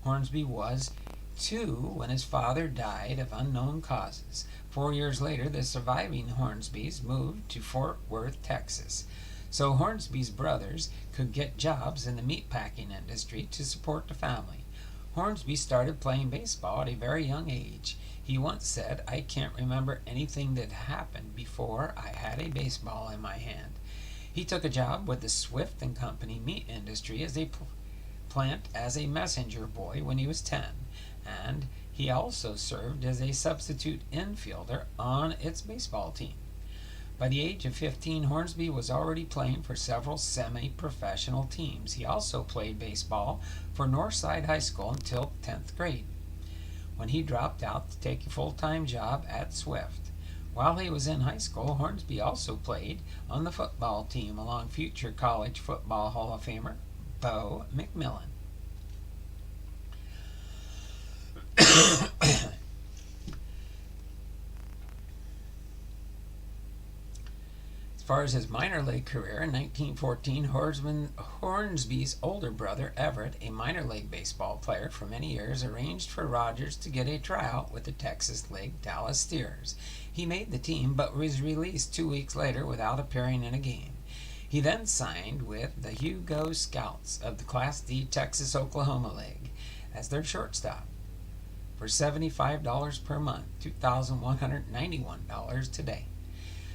Hornsby was 2 when his father died of unknown causes. 4 years later, the surviving Hornsbys moved to Fort Worth, Texas, so Hornsby's brothers could get jobs in the meatpacking industry to support the family. Hornsby started playing baseball at a very young age. He once said, "I can't remember anything that happened before I had a baseball in my hand." He took a job with the Swift and Company meat industry as a plant as a messenger boy when he was 10, and he also served as a substitute infielder on its baseball team. By the age of 15, Hornsby was already playing for several semi-professional teams. He also played baseball for Northside High School until 10th grade, when he dropped out to take a full-time job at Swift. While he was in high school, Hornsby also played on the football team along future College Football Hall of Famer Bo McMillan. As far as his minor league career, in 1914, Hornsby's older brother, Everett, a minor league baseball player for many years, arranged for Rogers to get a tryout with the Texas League Dallas Steers. He made the team, but was released 2 weeks later without appearing in a game. He then signed with the Hugo Scouts of the Class D Texas-Oklahoma League as their shortstop for $75 per month, $2,191 today.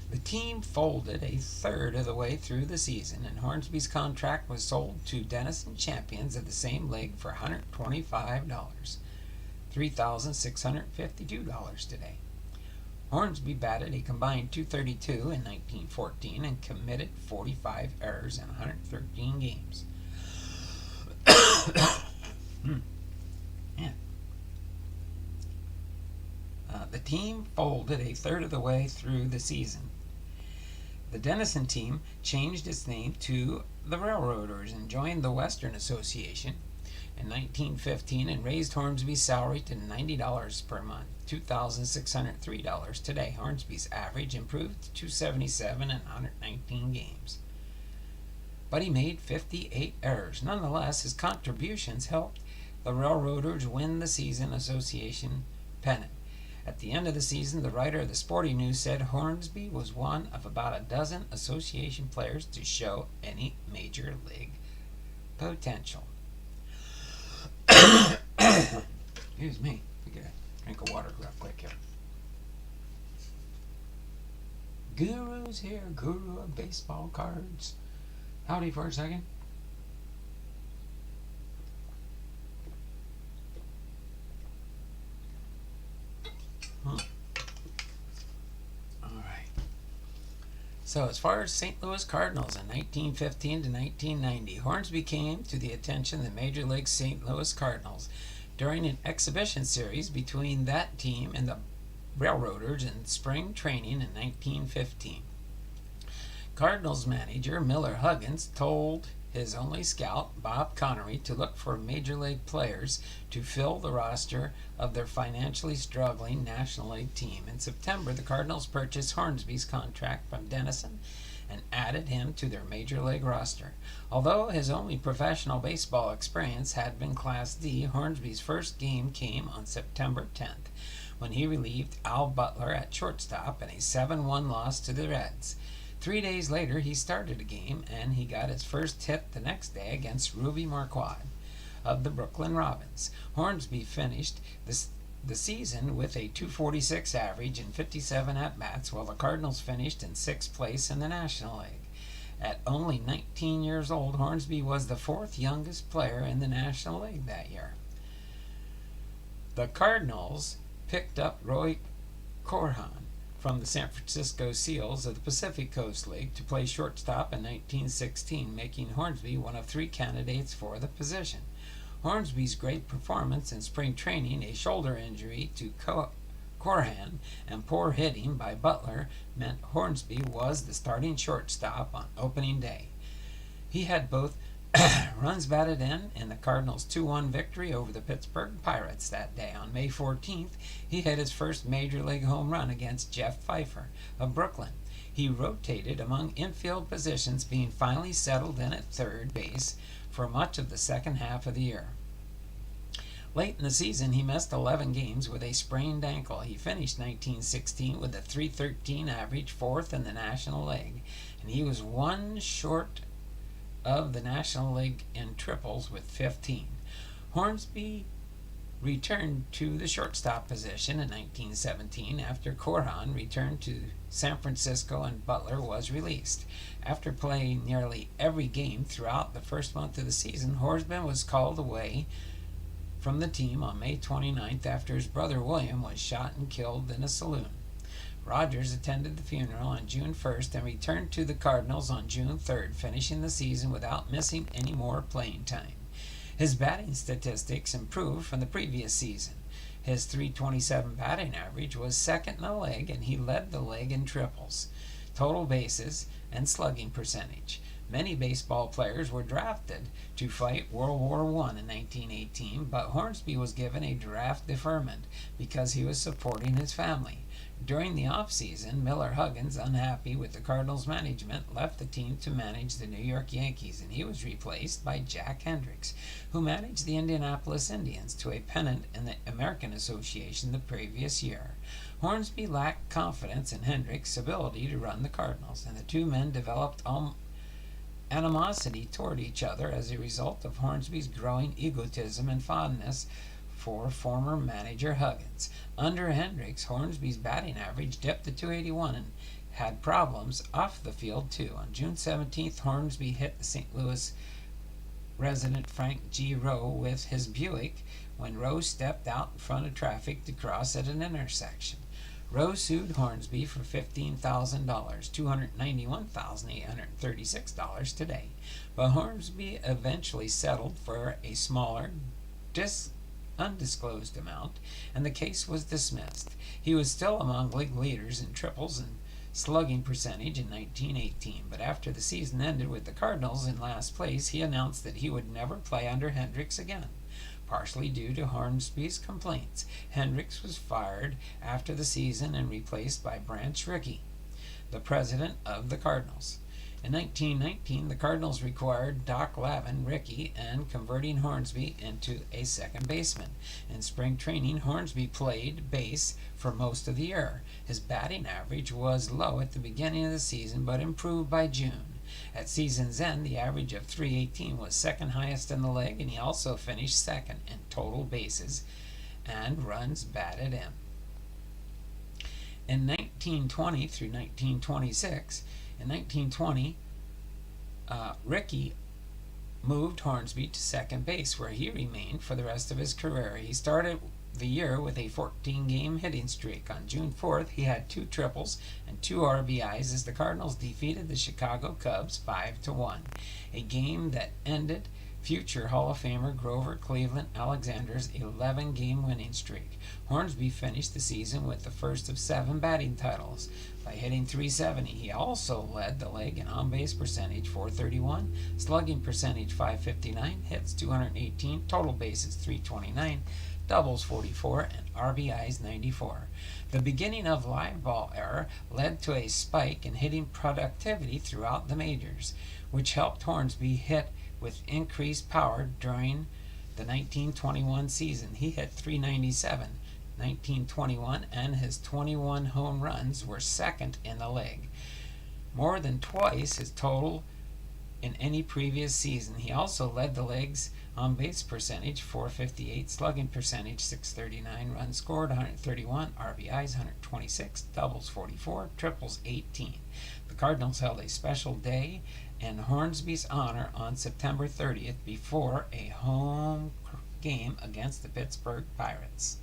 The team folded a third of the way through the season, and Hornsby's contract was sold to Denison Champions of the same league for $125. $3,652 today. Hornsby batted a combined .232 in 1914 and committed 45 errors in 113 games. Man. The team folded a third of the way through the season. The Denison team changed its name to the Railroaders and joined the Western Association in 1915 and raised Hornsby's salary to $90 per month, $2,603 today. Hornsby's average improved to $277 in 119 games. But he made 58 errors. Nonetheless, his contributions helped the Railroaders win the season association pennant. At the end of the season, the writer of the Sporting News said Hornsby was one of about a dozen association players to show any major league potential. Excuse me. Get a drink of water real quick here. Guru's here, guru of baseball cards. Howdy for a second. Alright. So as far as St. Louis Cardinals in 1915 to 1990, Hornsby came to the attention of the Major League St. Louis Cardinals during an exhibition series between that team and the Railroaders in spring training in 1915. Cardinals manager Miller Huggins told his only scout, Bob Connery, to look for major league players to fill the roster of their financially struggling National League team. In September, the Cardinals purchased Hornsby's contract from Denison and added him to their major league roster. Although his only professional baseball experience had been Class D, Hornsby's first game came on September 10th, when he relieved Al Butler at shortstop in a 7-1 loss to the Reds. 3 days later, he started a game, and he got his first hit the next day against Ruby Marquardt of the Brooklyn Robins. Hornsby finished the season with a .246 average and 57 at-bats, while the Cardinals finished in 6th place in the National League. At only 19 years old, Hornsby was the 4th youngest player in the National League that year. The Cardinals picked up Roy Corhan from the San Francisco Seals of the Pacific Coast League to play shortstop in 1916, making Hornsby one of 3 candidates for the position. Hornsby's great performance in spring training, a shoulder injury to Corhan, and poor hitting by Butler meant Hornsby was the starting shortstop on opening day. He had both runs batted in the Cardinals' 2-1 victory over the Pittsburgh Pirates that day. On May 14th, he hit his first major league home run against Jeff Pfeiffer of Brooklyn. He rotated among infield positions, being finally settled in at third base for much of the second half of the year. Late in the season, he missed 11 games with a sprained ankle. He finished 1916 with a .313 average, 4th in the National League, and he was one short of the National League in triples with 15. Hornsby returned to the shortstop position in 1917 after Corhan returned to San Francisco and Butler was released. After playing nearly every game throughout the first month of the season, Hornsby was called away from the team on May 29th after his brother William was shot and killed in a saloon. ROGERS attended the funeral on June 1st and returned to the Cardinals on June 3rd, finishing the season without missing any more playing time. His batting statistics improved from the previous season. His .327 batting average was second in the league, and he led the league in triples, total bases, and slugging percentage. Many baseball players were drafted to fight World War I in 1918, but Hornsby was given a draft deferment because he was supporting his family. During the off-season, Miller Huggins, unhappy with the Cardinals' management, left the team to manage the New York Yankees, and he was replaced by Jack Hendricks, who managed the Indianapolis Indians to a pennant in the American Association the previous year. Hornsby lacked confidence in Hendricks' ability to run the Cardinals, and the two men developed animosity toward each other as a result of Hornsby's growing egotism and fondness for former manager Huggins. Under Hendricks, Hornsby's batting average dipped to .281 and had problems off the field too. On June 17th, Hornsby hit the St. Louis resident Frank G. Rowe with his Buick when Rose stepped out in front of traffic to cross at an intersection. Rose sued Hornsby for $15,000, $291,836 today, but Hornsby eventually settled for a smaller, undisclosed amount, and the case was dismissed. He was still among league leaders in triples and slugging percentage in 1918, but after the season ended with the Cardinals in last place, he announced that he would never play under Hendricks again. Partially due to Hornsby's complaints, Hendricks was fired after the season and replaced by Branch Rickey, the president of the Cardinals. In 1919, the Cardinals required Doc Lavin Rickey and converting Hornsby into a second baseman. In spring training, Hornsby played base for most of the year. His batting average was low at the beginning of the season, but improved by June. At season's end, the average of .318 was second highest in the league, and he also finished second in total bases and runs batted in. In 1920 through 1926, in 1920, Rickey moved Hornsby to second base, where he remained for the rest of his career. He started the year with a 14-game hitting streak. On June 4th, he had 2 triples and 2 RBIs as the Cardinals defeated the Chicago Cubs 5-1, a game that ended future Hall of Famer Grover Cleveland Alexander's 11-game winning streak. Hornsby finished the season with the first of 7 batting titles by hitting .370. He also led the league in on-base percentage .431, slugging percentage .559, hits .218, total bases .329, doubles .44, and RBIs .94. The beginning of live ball era led to a spike in hitting productivity throughout the majors, which helped Hornsby hit with increased power during the 1921 season. He hit .397 1921, and his 21 home runs were second in the league, more than twice his total in any previous season. He also led the league's on-base percentage .458, slugging percentage .639, runs scored 131, RBIs 126, doubles 44, triples 18. The Cardinals held a special day in Hornsby's honor on September 30th before a home game against the Pittsburgh Pirates.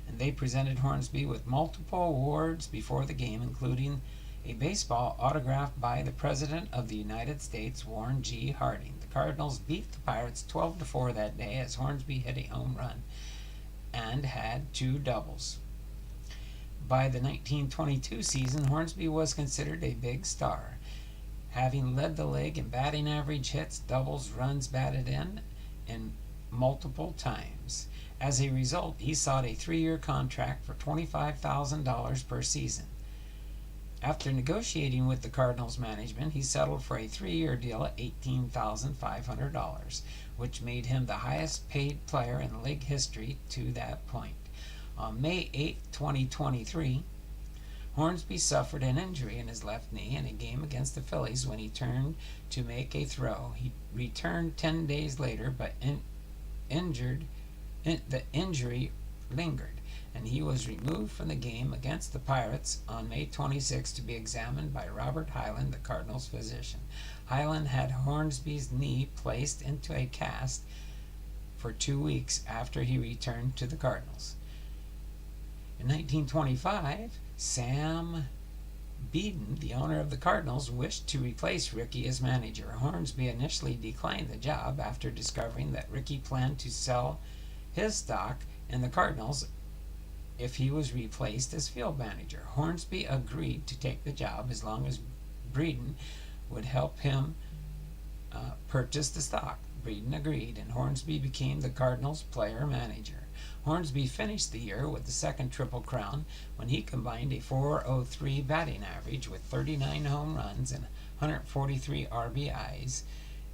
And they presented Hornsby with multiple awards before the game, including a baseball autographed by the President of the United States, Warren G. Harding. The Cardinals beat the Pirates 12-4 that day as Hornsby hit a home run and had 2 doubles. By the 1922 season, Hornsby was considered a big star, having led the league in batting average, hits, doubles, runs batted in multiple times. As a result, he sought a 3-year contract for $25,000 per season. After negotiating with the Cardinals management, he settled for a 3-year deal at $18,500, which made him the highest paid player in league history to that point. On May 8, 2023, Hornsby suffered an injury in his left knee in a game against the Phillies when he turned to make a throw. He returned 10 days later, but the injury lingered, and he was removed from the game against the Pirates on May 26 to be examined by Robert Hyland, the Cardinals physician. Hyland had Hornsby's knee placed into a cast for 2 weeks after he returned to the Cardinals. In 1925, Sam Beeden, the owner of the Cardinals, wished to replace Rickey as manager. Hornsby initially declined the job after discovering that Rickey planned to sell his stock in the Cardinals if he was replaced as field manager. Hornsby agreed to take the job as long as Beeden would help him purchase the stock. Beeden agreed, and Hornsby became the Cardinals player manager. Hornsby finished the year with the second Triple Crown when he combined a .403 batting average with 39 home runs and 143 RBIs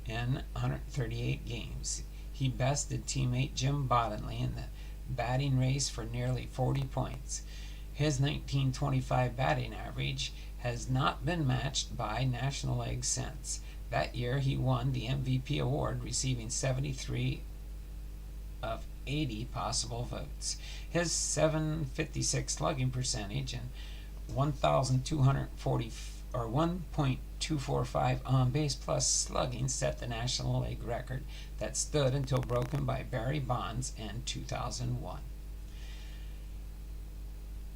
in 138 games. He bested teammate Jim Bottomley in the batting race for nearly 40 points. His 1925 batting average has not been matched by National League since. That year he won the MVP award, receiving 73 of 80 possible votes. His .756 slugging percentage and 1,244 or 1.245 on base plus slugging set the National League record that stood until broken by Barry Bonds in 2001.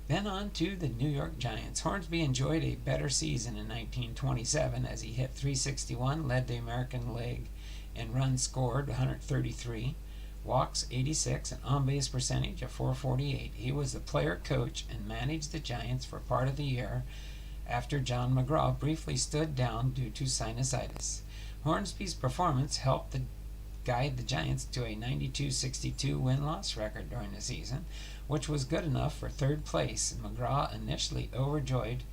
Then on to the New York Giants. Hornsby enjoyed a better season in 1927 as he hit .361, led the American League in runs scored 133, walks 86, and on-base percentage of .448. He was the player coach and managed the Giants for part of the year after John McGraw briefly stood down due to sinusitis. Hornsby's performance helped guide the Giants to a 92-62 win-loss record during the season, which was good enough for third place. McGraw initially overjoyed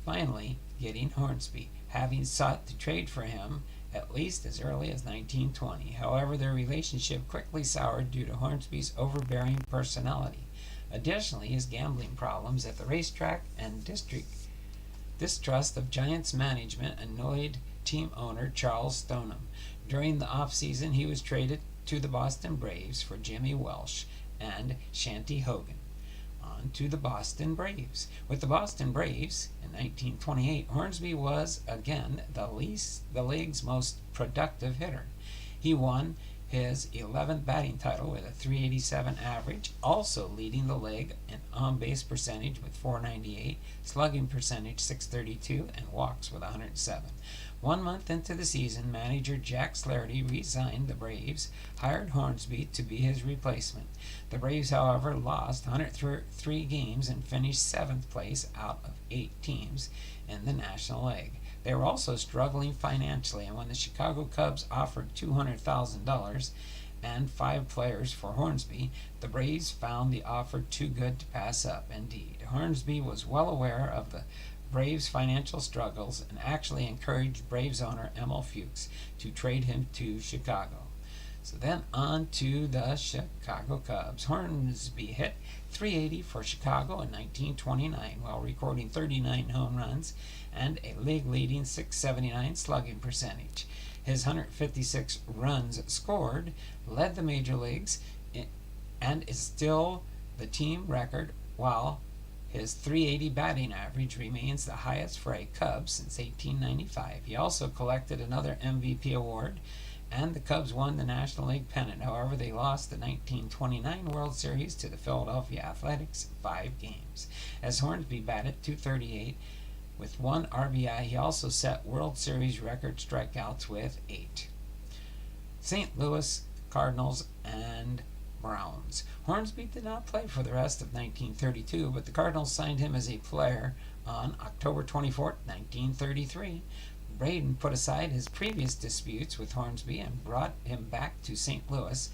finally getting Hornsby, having sought to trade for him at least as early as 1920. However, their relationship quickly soured due to Hornsby's overbearing personality. Additionally, his gambling problems at the racetrack and distrust of Giants management annoyed team owner Charles Stoneham. During the offseason, he was traded to the Boston Braves for Jimmy Welsh and Shanty Hogan. On to the Boston Braves. With the Boston Braves in 1928, Hornsby was again the league's most productive hitter. He won his 11th batting title with a .387 average, also leading the league in on-base percentage with .498, slugging percentage .632, and walks with 107. 1 month into the season, manager Jack Slarty resigned the Braves, hired Hornsby to be his replacement. The Braves, however, lost 103 games and finished 7th place out of 8 teams in the National League. They were also struggling financially, and when the Chicago Cubs offered $200,000 and 5 players for Hornsby, the Braves found the offer too good to pass up. Indeed, Hornsby was well aware of the Braves' financial struggles and actually encouraged Braves owner Emil Fuchs to trade him to Chicago. So then on to the Chicago Cubs. Hornsby hit .380 for Chicago in 1929 while recording 39 home runs and a league-leading .679 slugging percentage. His 156 runs scored led the major leagues and is still the team record, while his .380 batting average remains the highest for a Cub since 1895. He also collected another MVP award, and the Cubs won the National League pennant. However, they lost the 1929 World Series to the Philadelphia Athletics in 5 games. As Hornsby batted .238 with 1 RBI, he also set World Series record strikeouts with 8. St. Louis Cardinals and Browns. Hornsby did not play for the rest of 1932, but the Cardinals signed him as a player on October 24, 1933. Braden put aside his previous disputes with Hornsby and brought him back to St. Louis,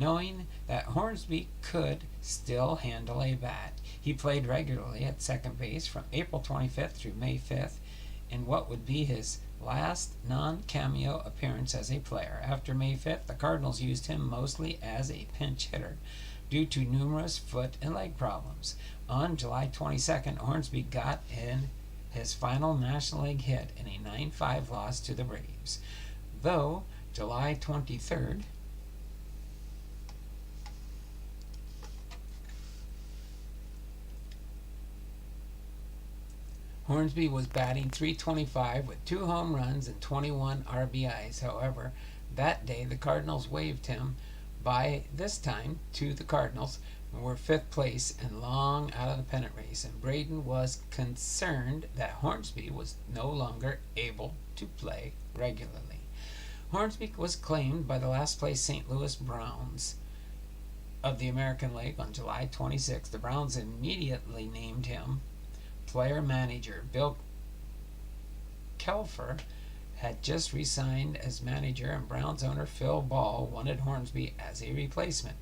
knowing that Hornsby could still handle a bat. He played regularly at second base from April 25th through May 5th in what would be his last non-cameo appearance as a player. After May 5th, the Cardinals used him mostly as a pinch hitter due to numerous foot and leg problems. On July 22nd, Hornsby got in his final National League hit in a 9-5 loss to the Braves. Though July 23rd, Hornsby was batting .325 with 2 home runs and 21 RBIs. However, that day the Cardinals waived him by this time to the Cardinals, and were 5th place and long out of the pennant race, and Braden was concerned that Hornsby was no longer able to play regularly. Hornsby was claimed by the last place St. Louis Browns of the American League on July 26. The Browns immediately named him player manager. Bill Kelfer had just resigned as manager, and Browns owner Phil Ball wanted Hornsby as a replacement.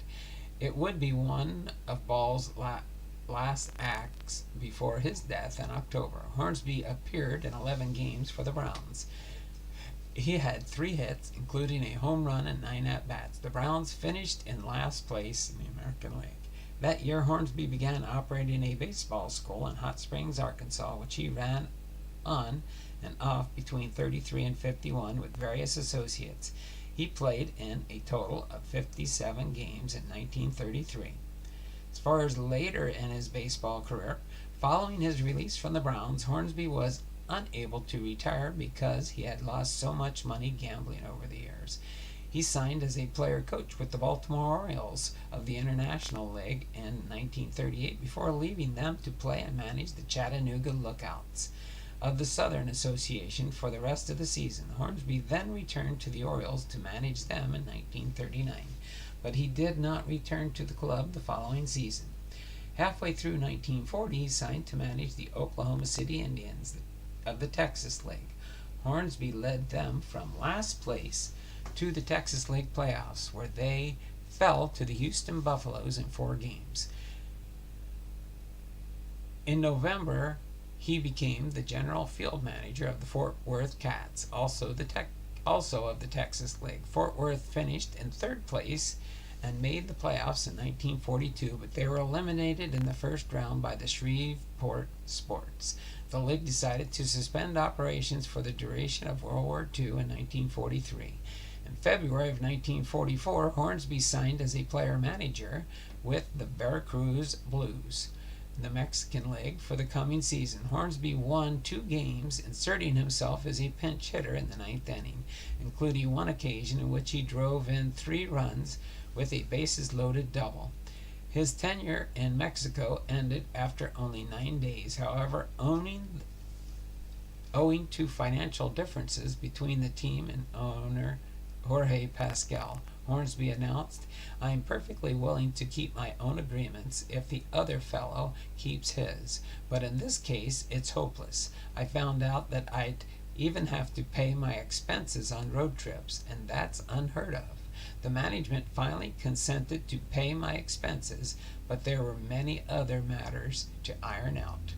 It would be one of Ball's last acts before his death in October. Hornsby appeared in 11 games for the Browns. He had 3 hits, including a home run and 9 at-bats. The Browns finished in last place in the American League. That year, Hornsby began operating a baseball school in Hot Springs, Arkansas, which he ran on and off between 33 and 51 with various associates. He played in a total of 57 games in 1933. As far as later in his baseball career, following his release from the Browns, Hornsby was unable to retire because he had lost so much money gambling over the years. He signed as a player coach with the Baltimore Orioles of the International League in 1938 before leaving them to play and manage the Chattanooga Lookouts of the Southern Association for the rest of the season. Hornsby then returned to the Orioles to manage them in 1939, but he did not return to the club the following season. Halfway through 1940, he signed to manage the Oklahoma City Indians of the Texas League. Hornsby led them from last place to the Texas League playoffs, where they fell to the Houston Buffaloes in 4 games. In November, he became the general field manager of the Fort Worth Cats, also of the Texas League. Fort Worth finished in 3rd place and made the playoffs in 1942, but they were eliminated in the first round by the Shreveport Sports. The league decided to suspend operations for the duration of World War II in 1943. In February of 1944, Hornsby signed as a player-manager with the Veracruz Blues, the Mexican League, for the coming season. Hornsby won 2 games, inserting himself as a pinch hitter in the 9th inning, including one occasion in which he drove in 3 runs with a bases-loaded double. His tenure in Mexico ended after only 9 days. However, owing to financial differences between the team and owner Jorge Pascal, Hornsby announced, "I am perfectly willing to keep my own agreements if the other fellow keeps his. But in this case, it's hopeless. I found out that I'd even have to pay my expenses on road trips, and that's unheard of. The management finally consented to pay my expenses, but there were many other matters to iron out.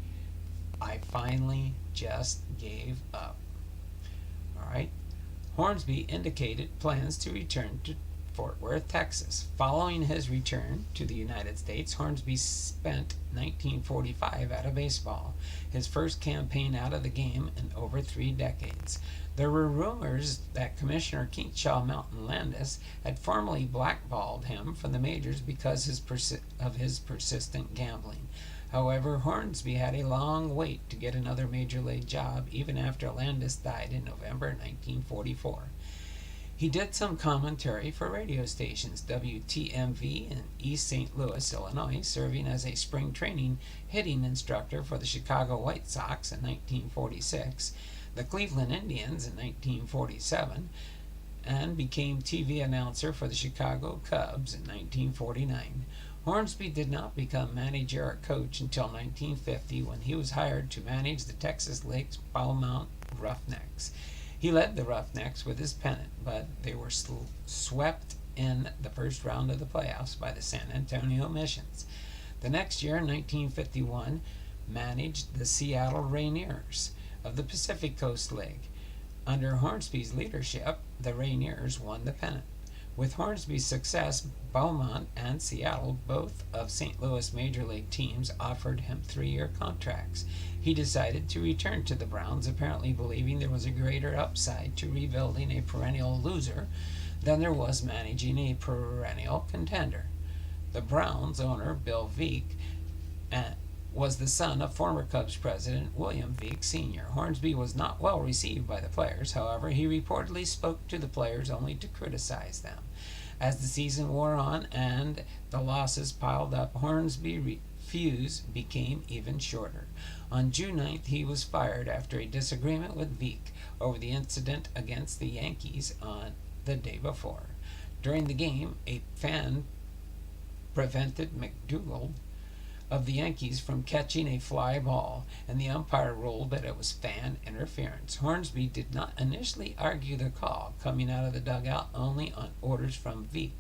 I finally just gave up." All right. Hornsby indicated plans to return to Fort Worth, Texas. Following his return to the United States, Hornsby spent 1945 out of baseball, his first campaign out of the game in over 3 decades. There were rumors that Commissioner Keenshaw Mountain Landis had formally blackballed him from the majors because of his persistent gambling. However, Hornsby had a long wait to get another major league job, even after Landis died in November 1944. He did some commentary for radio stations, WTMV in East St. Louis, Illinois, serving as a spring training hitting instructor for the Chicago White Sox in 1946, the Cleveland Indians in 1947, and became TV announcer for the Chicago Cubs in 1949. Hornsby did not become manager or coach until 1950, when he was hired to manage the Texas League's Beaumont Roughnecks. He led the Roughnecks with his pennant, but they were swept in the first round of the playoffs by the San Antonio Missions. The next year, in 1951, managed the Seattle Rainiers of the Pacific Coast League. Under Hornsby's leadership, the Rainiers won the pennant. With Hornsby's success, Beaumont and Seattle, both of St. Louis Major League teams, offered him 3-year contracts. He decided to return to the Browns, apparently believing there was a greater upside to rebuilding a perennial loser than there was managing a perennial contender. The Browns owner, Bill Veeck, was the son of former Cubs president William Veeck Sr. Hornsby was not well received by the players. However, he reportedly spoke to the players only to criticize them. As the season wore on and the losses piled up, Hornsby's fuse became even shorter. On June 9th, he was fired after a disagreement with Veeck over the incident against the Yankees on the day before. During the game, a fan prevented McDougald of the Yankees from catching a fly ball, and the umpire ruled that it was fan interference. Hornsby did not initially argue the call, coming out of the dugout only on orders from Veeck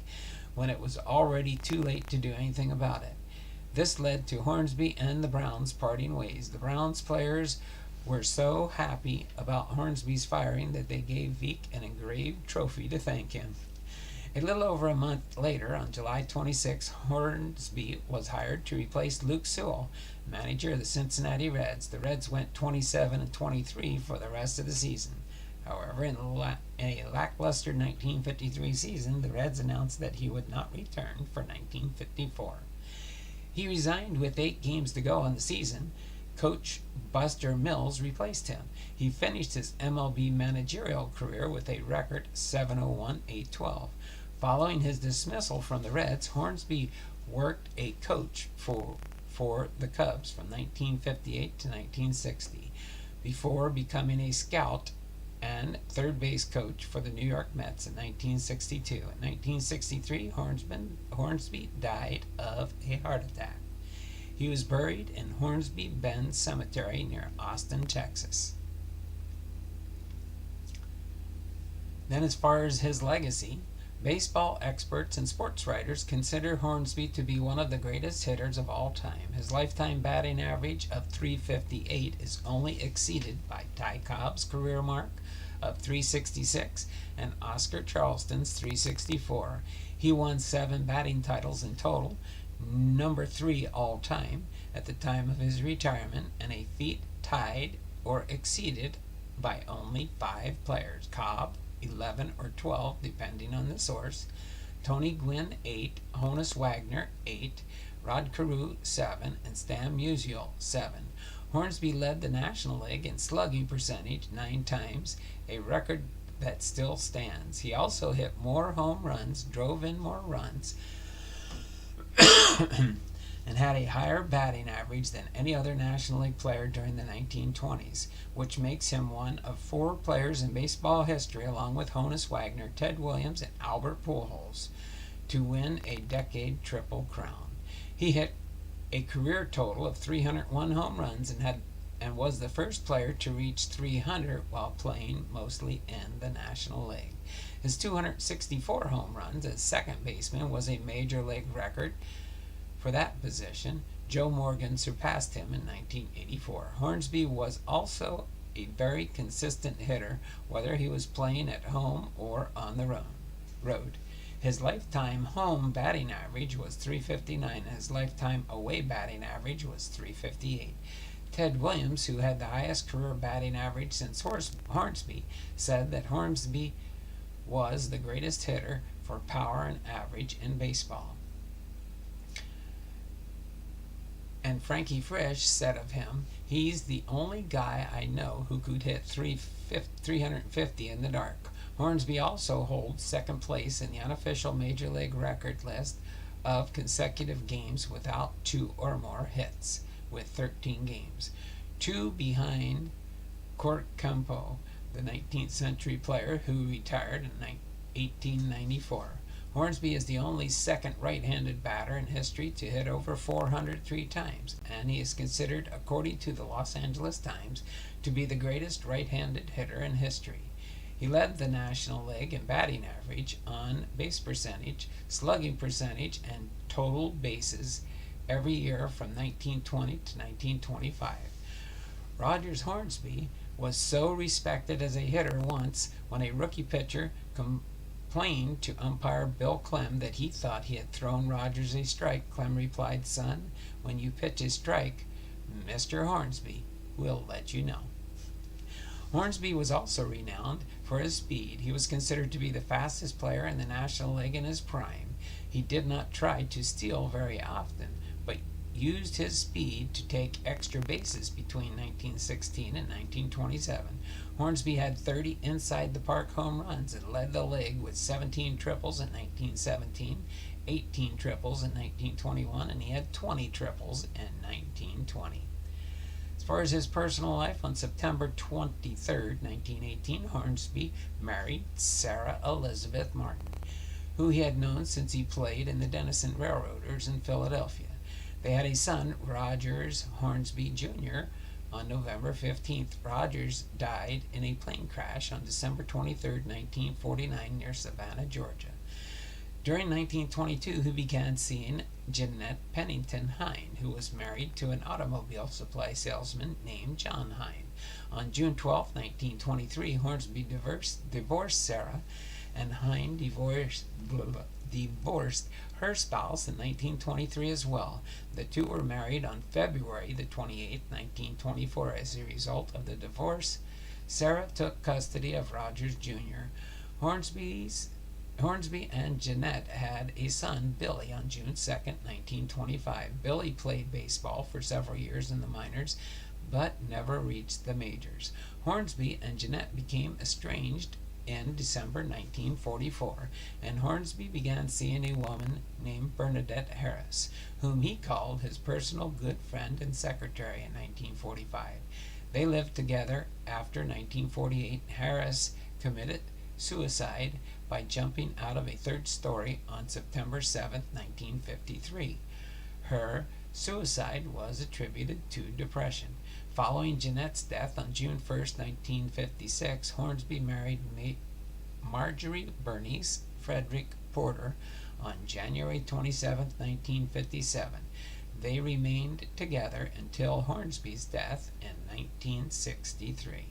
when it was already too late to do anything about it. This led to Hornsby and the Browns parting ways. The Browns players were so happy about Hornsby's firing that they gave Veeck an engraved trophy to thank him. A little over a month later, on July 26, Hornsby was hired to replace Luke Sewell, manager of the Cincinnati Reds. The Reds went 27-23 for the rest of the season. However, in a lackluster 1953 season, the Reds announced that he would not return for 1954. He resigned with 8 games to go on the season, Coach Buster Mills replaced him. He finished his MLB managerial career with a record 701-812. Following his dismissal from the Reds, Hornsby worked a coach for the Cubs from 1958 to 1960, before becoming a scout and third base coach for the New York Mets in 1962. In 1963, Hornsby died of a heart attack. He was buried in Hornsby Bend Cemetery near Austin, Texas. Then, as far as his legacy, baseball experts and sports writers consider Hornsby to be one of the greatest hitters of all time. His lifetime batting average of .358 is only exceeded by Ty Cobb's career mark of .366 and Oscar Charleston's .364. He won 7 batting titles in total, number 3 all time at the time of his retirement, and a feat tied or exceeded by only 5 players: Cobb 11 or 12 depending on the source, Tony Gwynn 8, Honus Wagner 8, Rod Carew 7, and Stan Musial 7. Hornsby led the National League in slugging percentage 9 times, a record that still stands. He also hit more home runs, drove in more runs, and had a higher batting average than any other National League player during the 1920s, which makes him one of 4 players in baseball history, along with Honus Wagner, Ted Williams, and Albert Pujols, to win a decade Triple Crown. He hit a career total of 301 home runs and was the first player to reach 300 while playing mostly in the National League. His 264 home runs as second baseman was a major league record for that position. Joe Morgan surpassed him in 1984. Hornsby was also a very consistent hitter, whether he was playing at home or on the road. His lifetime home batting average was .359, and his lifetime away batting average was .358. Ted Williams, who had the highest career batting average since Hornsby, said that Hornsby was the greatest hitter for power and average in baseball. And Frankie Frisch said of him, "He's the only guy I know who could hit 350 in the dark." Hornsby also holds second place in the unofficial Major League record list of consecutive games without 2 or more hits, with 13 games, 2 behind Cort Campo, the 19th century player who retired in 1894. Hornsby is the only second right-handed batter in history to hit over 400 3 times, and he is considered, according to the Los Angeles Times, to be the greatest right-handed hitter in history. He led the National League in batting average, on base percentage, slugging percentage, and total bases every year from 1920 to 1925. Rogers Hornsby was so respected as a hitter once, when a rookie pitcher complained to umpire Bill Clem that he thought he had thrown Rogers a strike, Clem replied, "Son, when you pitch a strike, Mr. Hornsby will let you know." Hornsby was also renowned for his speed. He was considered to be the fastest player in the National League in his prime. He did not try to steal very often, but used his speed to take extra bases between 1916 and 1927. Hornsby had 30 inside-the-park home runs and led the league with 17 triples in 1917, 18 triples in 1921, and he had 20 triples in 1920. As far as his personal life, on September 23, 1918, Hornsby married Sarah Elizabeth Martin, who he had known since he played in the Denison Railroaders in Philadelphia. They had a son, Rogers Hornsby Jr., on November 15th. Rogers died in a plane crash on December 23, 1949, near Savannah, Georgia. During 1922, he began seeing Jeanette Pennington Hine, who was married to an automobile supply salesman named John Hine. On June 12, 1923, Hornsby divorced Sarah, and Hine divorced her spouse in 1923 as well. The two were married on February the 28th, 1924. As a result of the divorce, Sarah took custody of Rogers Jr. Hornsby and Jeanette had a son, Billy, on June 2, 1925. Billy played baseball for several years in the minors, but never reached the majors. Hornsby and Jeanette became estranged in December 1944, and Hornsby began seeing a woman named Bernadette Harris, whom he called his personal good friend and secretary in 1945. They lived together after 1948. Harris committed suicide by jumping out of a third story on September 7, 1953. Her suicide was attributed to depression. Following Jeanette's death on June 1, 1956, Hornsby married Marjorie Bernice Frederick Porter on January 27, 1957. They remained together until Hornsby's death in 1963.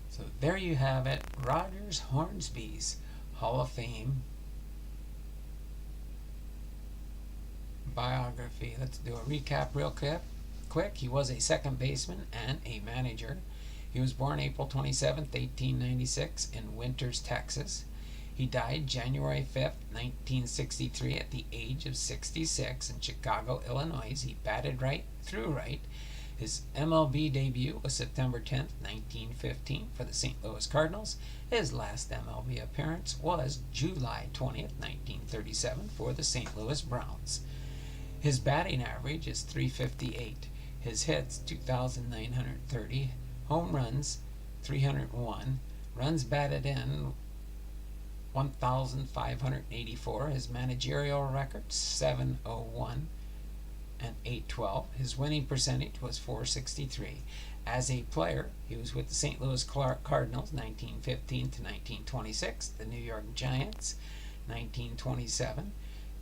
So there you have it, Rogers Hornsby's Hall of Fame biography. Let's do a recap real quick. He was a second baseman and a manager. He was born April 27, 1896 in Winters, Texas. He died January 5, 1963 at the age of 66 in Chicago, Illinois. He batted right, threw right. His MLB debut was September 10, 1915 for the St. Louis Cardinals. His last MLB appearance was July 20, 1937 for the St. Louis Browns. His batting average is .358. His hits, 2,930. Home runs, 301. Runs batted in, 1,584. His managerial record, 701 and 812. His winning percentage was .463. As a player, he was with the St. Louis Cardinals 1915 to 1926, the New York Giants 1927,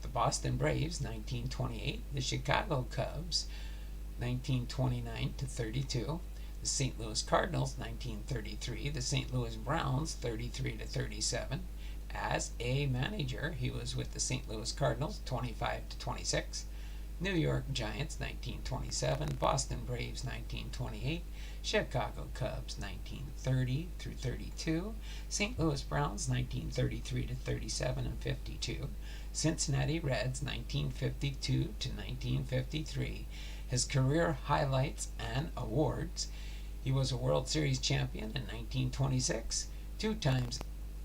the Boston Braves 1928, the Chicago Cubs 1929 to 32, the St. Louis Cardinals 1933, the St. Louis Browns 33 to 37. As a manager, he was with the St. Louis Cardinals 25 to 26, New York Giants 1927, Boston Braves 1928, Chicago Cubs 1930 through 32, St. Louis Browns 1933 to 37 and 52, Cincinnati Reds 1952 to 1953. His career highlights and awards: he was a World Series champion in 1926, 2 times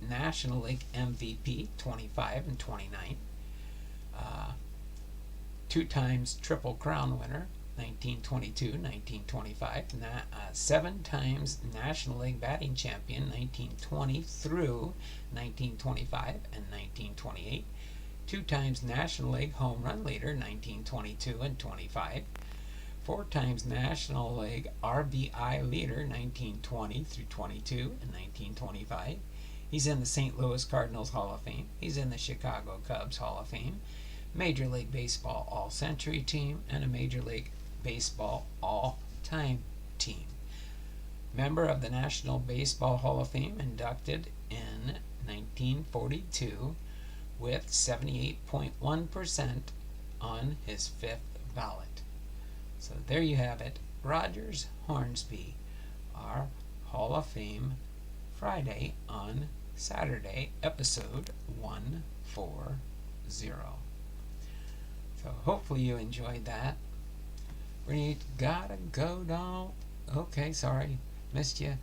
National League MVP 25 and 29, 2 times Triple Crown winner 1922, 1925, 7 times National League batting champion 1920 through 1925 and 1928, 2 times National League home run leader 1922 and 25, 4 times National League RBI leader 1920 through 22 and 1925. He's in the St. Louis Cardinals Hall of Fame. He's in the Chicago Cubs Hall of Fame, Major League Baseball All-Century Team, and a Major League Baseball All-Time Team. Member of the National Baseball Hall of Fame, inducted in 1942 with 78.1% on his 5th ballot. So there you have it, Rogers Hornsby, our Hall of Fame Friday on Saturday, episode 140. So hopefully you enjoyed that. We gotta go, Donald. Okay, sorry, missed you.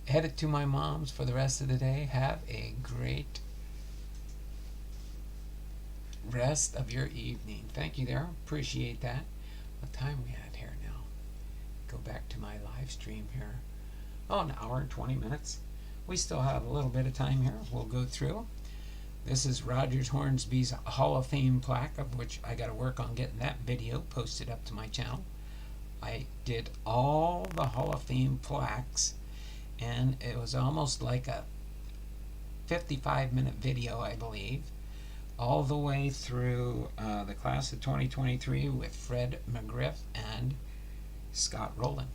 Headed to my mom's for the rest of the day. Have a great rest of your evening. Thank you there. Appreciate that. What time we at here now? Go back to my live stream here. Oh, an hour and 20 minutes. We still have a little bit of time here. We'll go through. This is Rogers Hornsby's Hall of Fame plaque, of which I got to work on getting that video posted up to my channel. I did all the Hall of Fame plaques, and it was almost like a 55-minute video, I believe, all the way through the class of 2023 with Fred McGriff and Scott Rowland.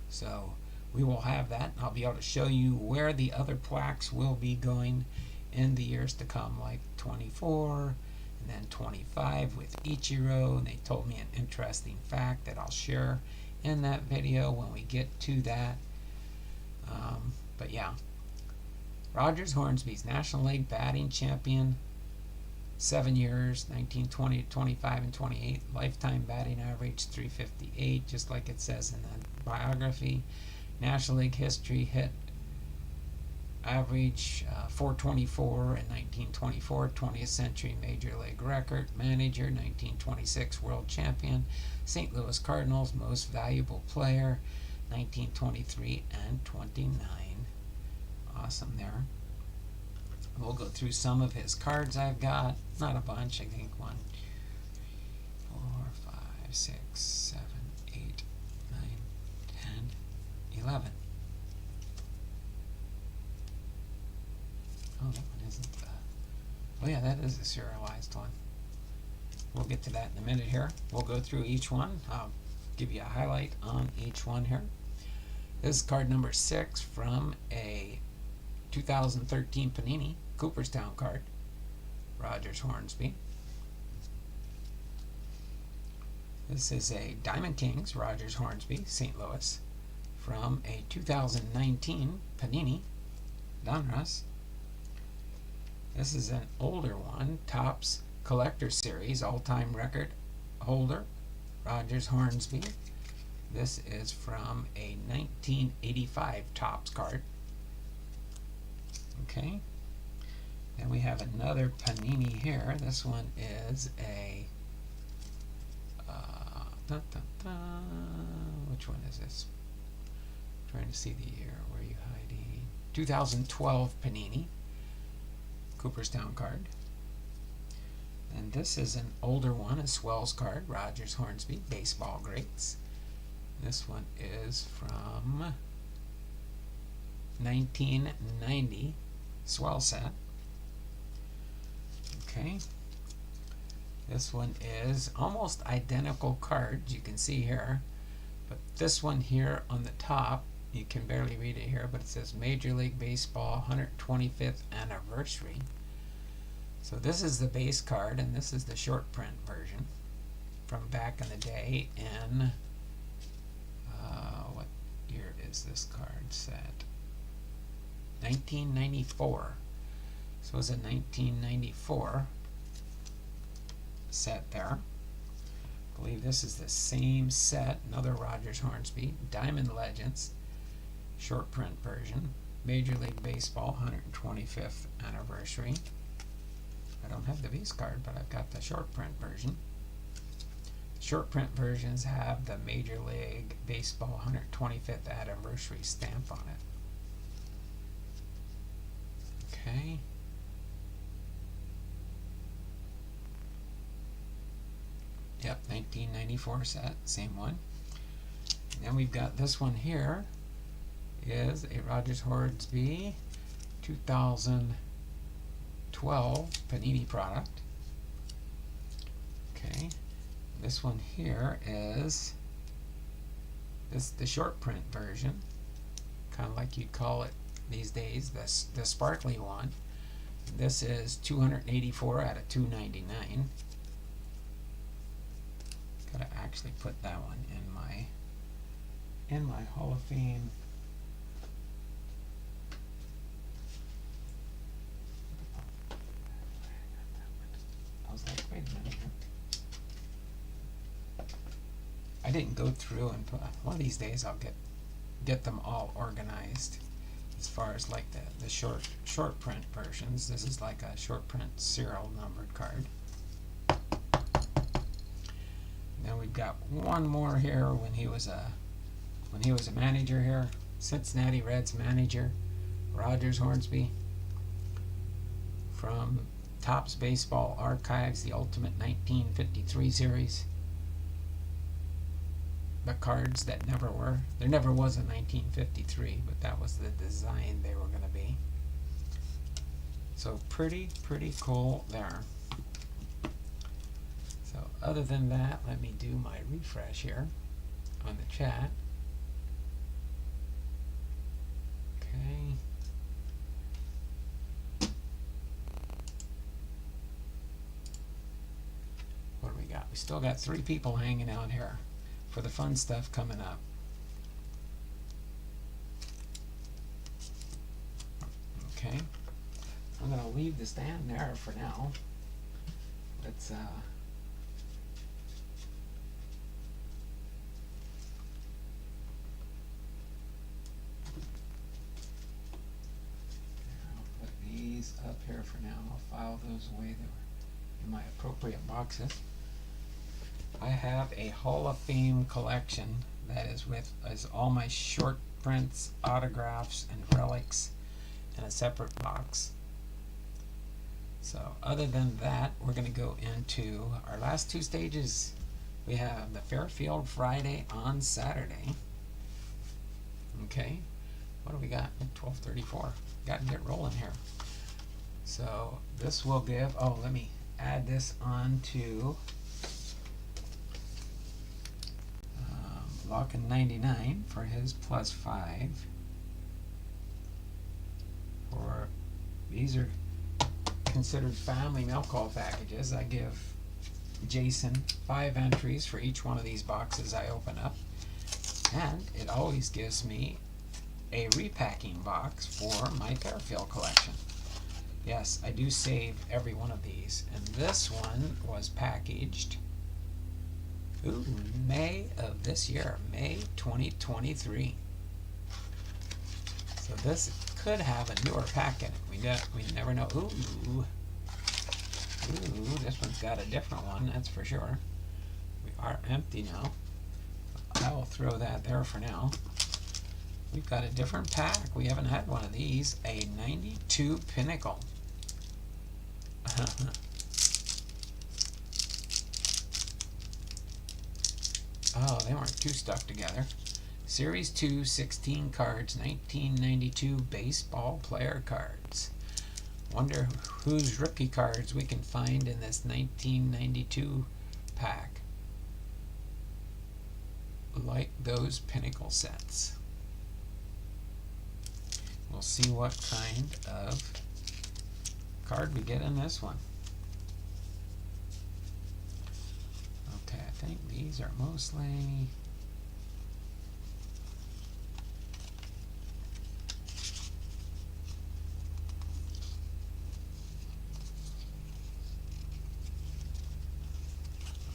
So we will have that. I'll be able to show you where the other plaques will be going in the years to come, like 24 and then 25 with Ichiro. And they told me an interesting fact that I'll share in that video when we get to that. But yeah, Rogers Hornsby's National League batting champion 7 years, 1920, 25, and 28. Lifetime batting average 358, just like it says in the biography. National League history hit average 424 in 1924, 20th century major league record. Manager, 1926 world champion. St. Louis Cardinals most valuable player, 1923 and 29. Awesome there. We'll go through some of his cards I've got. Not a bunch, I think 1, 4, 5, 6, 7, 8, 9, 10, 11. Oh, that one isn't the... Oh yeah, that is a serialized one. We'll get to that in a minute here. We'll go through each one. I'll give you a highlight on each one here. This is card number 6 from a 2013 Panini Cooperstown card. Rogers Hornsby. This is a Diamond Kings Rogers Hornsby, St. Louis, from a 2019 Panini Donruss. This is an older one, Topps Collector Series, all-time record holder, Rogers Hornsby. This is from a 1985 Topps card. Okay. Then we have another Panini here. This one is a which one is this? I'm trying to see the year. Where are you hiding? 2012 Panini Cooperstown card. And this is an older one, a Swells card, Rogers Hornsby, baseball greats. This one is from 1990 Swell set. Okay. This one is almost identical cards, you can see here, but this one here on the top, you can barely read it here, but it says Major League Baseball 125th anniversary. So this is the base card, and this is the short print version from back in the day in what year is this card set? 1994. So it was a 1994 set there. I believe this is the same set, another Rogers Hornsby, Diamond Legends, short print version, Major League Baseball 125th anniversary. I don't have the base card, but I've got the short print version. Short print versions have the Major League Baseball 125th anniversary stamp on it. Okay. Yep, 1994 set, same one. And then we've got this one here is a Rogers Hornsby 2012 Panini product. Okay. This one here is the short print version, kind of like you'd call it these days, the sparkly one. This is 284 out of 299. Gotta actually put that one in my Hall of Fame. I was like, wait a minute here. I didn't go through and put, one of these days I'll get them all organized as far as like the short print versions. This is like a short print serial numbered card. Then we've got one more here when he was a manager here, Cincinnati Reds manager, Rogers Hornsby, from Topps Baseball Archives, the Ultimate 1953 series. The cards that never were. There never was a 1953, but that was the design they were going to be. So pretty cool there. So other than that, let me do my refresh here on the chat. Okay. What do we got? We still got 3 people hanging out here for the fun stuff coming up. Okay. I'm going to leave the stand there for now. let's I'll put these up here for now. I'll file those away. They were in my appropriate boxes. I have a Hall of Fame collection that is all my short prints, autographs, and relics in a separate box. So other than that, we're going to go into our last two stages. We have the Fairfield Friday on Saturday. Okay, what do we got? 12:34. Got to get rolling here. So this will give, oh, let me add this on to Lockin 99 for his +5. For these are considered family mail call packages. I give Jason 5 entries for each one of these boxes I open up, and it always gives me a repacking box for my Fairfield collection. Yes, I do save every one of these, and this one was packaged May of this year, May 2023. So this could have a newer pack in it. We never know. Ooh, this one's got a different one, that's for sure. We are empty now. I will throw that there for now. We've got a different pack. We haven't had one of these. A 92 Pinnacle. Oh, they weren't too stuck together. Series 2, 16 cards, 1992 baseball player cards. Wonder whose rookie cards we can find in this 1992 pack. Like those Pinnacle sets. We'll see what kind of card we get in this one. Okay, I think these are mostly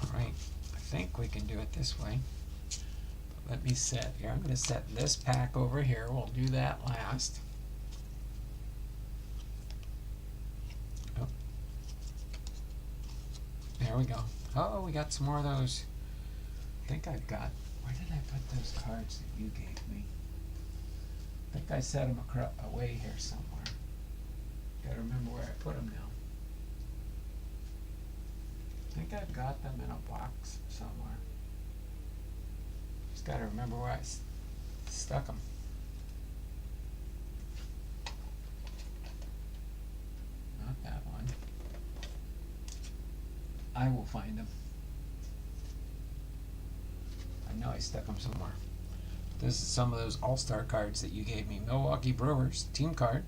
alright. I think we can do it this way. But let me set here. I'm going to set this pack over here. We'll do that last. There we go. Oh, we got some more of those. I think I've got, where did I put those cards that you gave me? I think I set them away here somewhere. Gotta remember where I put them now. I think I've got them in a box somewhere. Just gotta remember where I stuck them. Not that one. I will find them. I know I stuck them somewhere. This is some of those all-star cards that you gave me. Milwaukee Brewers team card.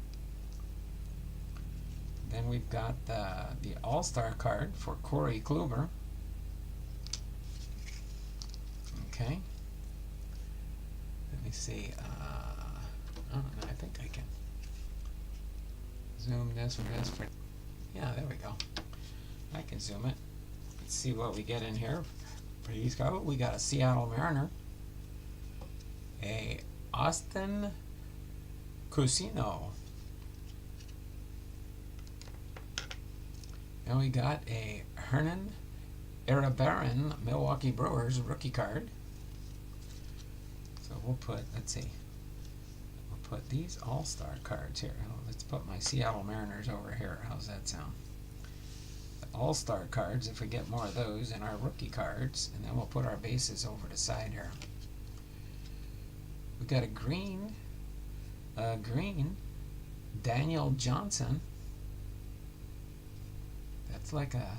Then we've got the all-star card for Corey Kluber. Okay. Let me see. I don't know. I think I can zoom this or this. Yeah, there we go. I can zoom it. Let's see what we get in here. For these guys, we got a Seattle Mariner, a Austin Cusino, and we got a Hernan Iribarren Milwaukee Brewers rookie card. So we'll put, let's see, we'll put these all-star cards here. Let's put my Seattle Mariners over here. How's that sound? All-star cards, if we get more of those, in our rookie cards, and then we'll put our bases over the side here. We got a green Daniel Johnson. That's like a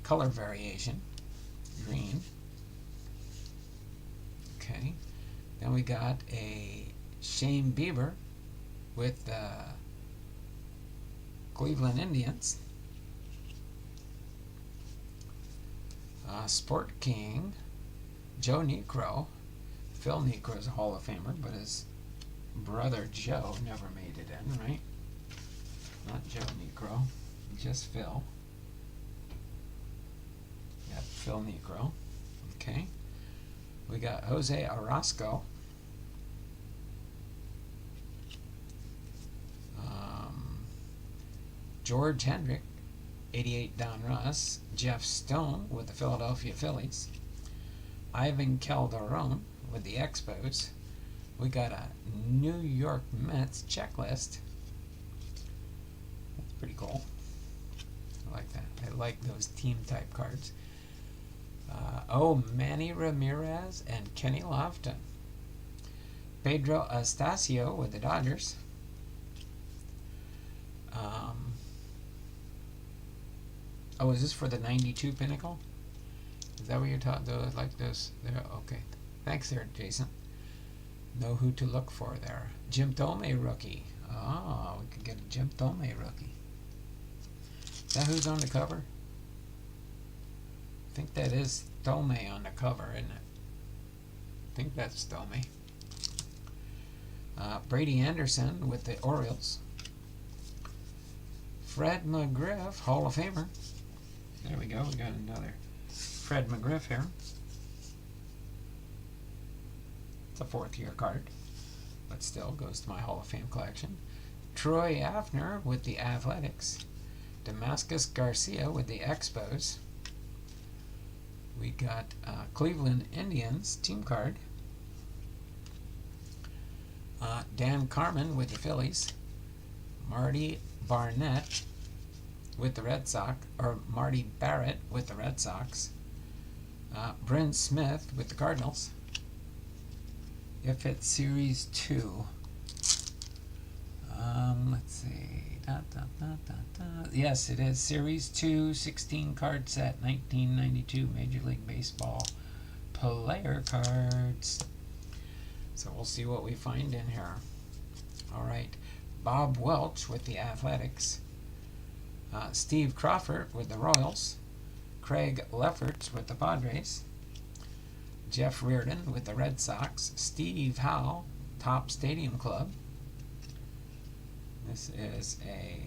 color variation, green. Okay, then we got a Shane Bieber with the Cleveland Indians. Sport King, Joe Niekro. Phil Niekro is a Hall of Famer, but his brother Joe never made it in, right? Not Joe Niekro, just Phil. Phil Negro. Okay. We got Jose Orozco. George Hendrick, 88 Don Russ. Jeff Stone with the Philadelphia Phillies. Ivan Calderon with the Expos. We got a New York Mets checklist. That's pretty cool. I like that. I like those team type cards. Manny Ramirez and Kenny Lofton. Pedro Astacio with the Dodgers. Is this for the 92 Pinnacle? Is that what you're talking about? Like those there? Okay. Thanks there, Jason. Know who to look for there. Jim Thome rookie. Oh, we could get a Jim Thome rookie. Is that who's on the cover? I think that is Thome on the cover, isn't it? I think that's Thome. Brady Anderson with the Orioles. Fred McGriff, Hall of Famer. There we go. We got another Fred McGriff here. It's a 4th year card, but still goes to my Hall of Fame collection. Troy Afner with the Athletics. Damascus Garcia with the Expos. We got Cleveland Indians team card. Dan Carmen with the Phillies. Marty Barnett with the Red Sox, or Marty Barrett with the Red Sox. Bryn Smith with the Cardinals. If it's Series 2. Let's see. Yes, it is Series 2, 16 card set, 1992 Major League Baseball player cards. So we'll see what we find in here. Alright. Bob Welch with the Athletics. Steve Crawford with the Royals. Craig Lefferts with the Padres. Jeff Reardon with the Red Sox. Steve Howe, Top Stadium Club. This is a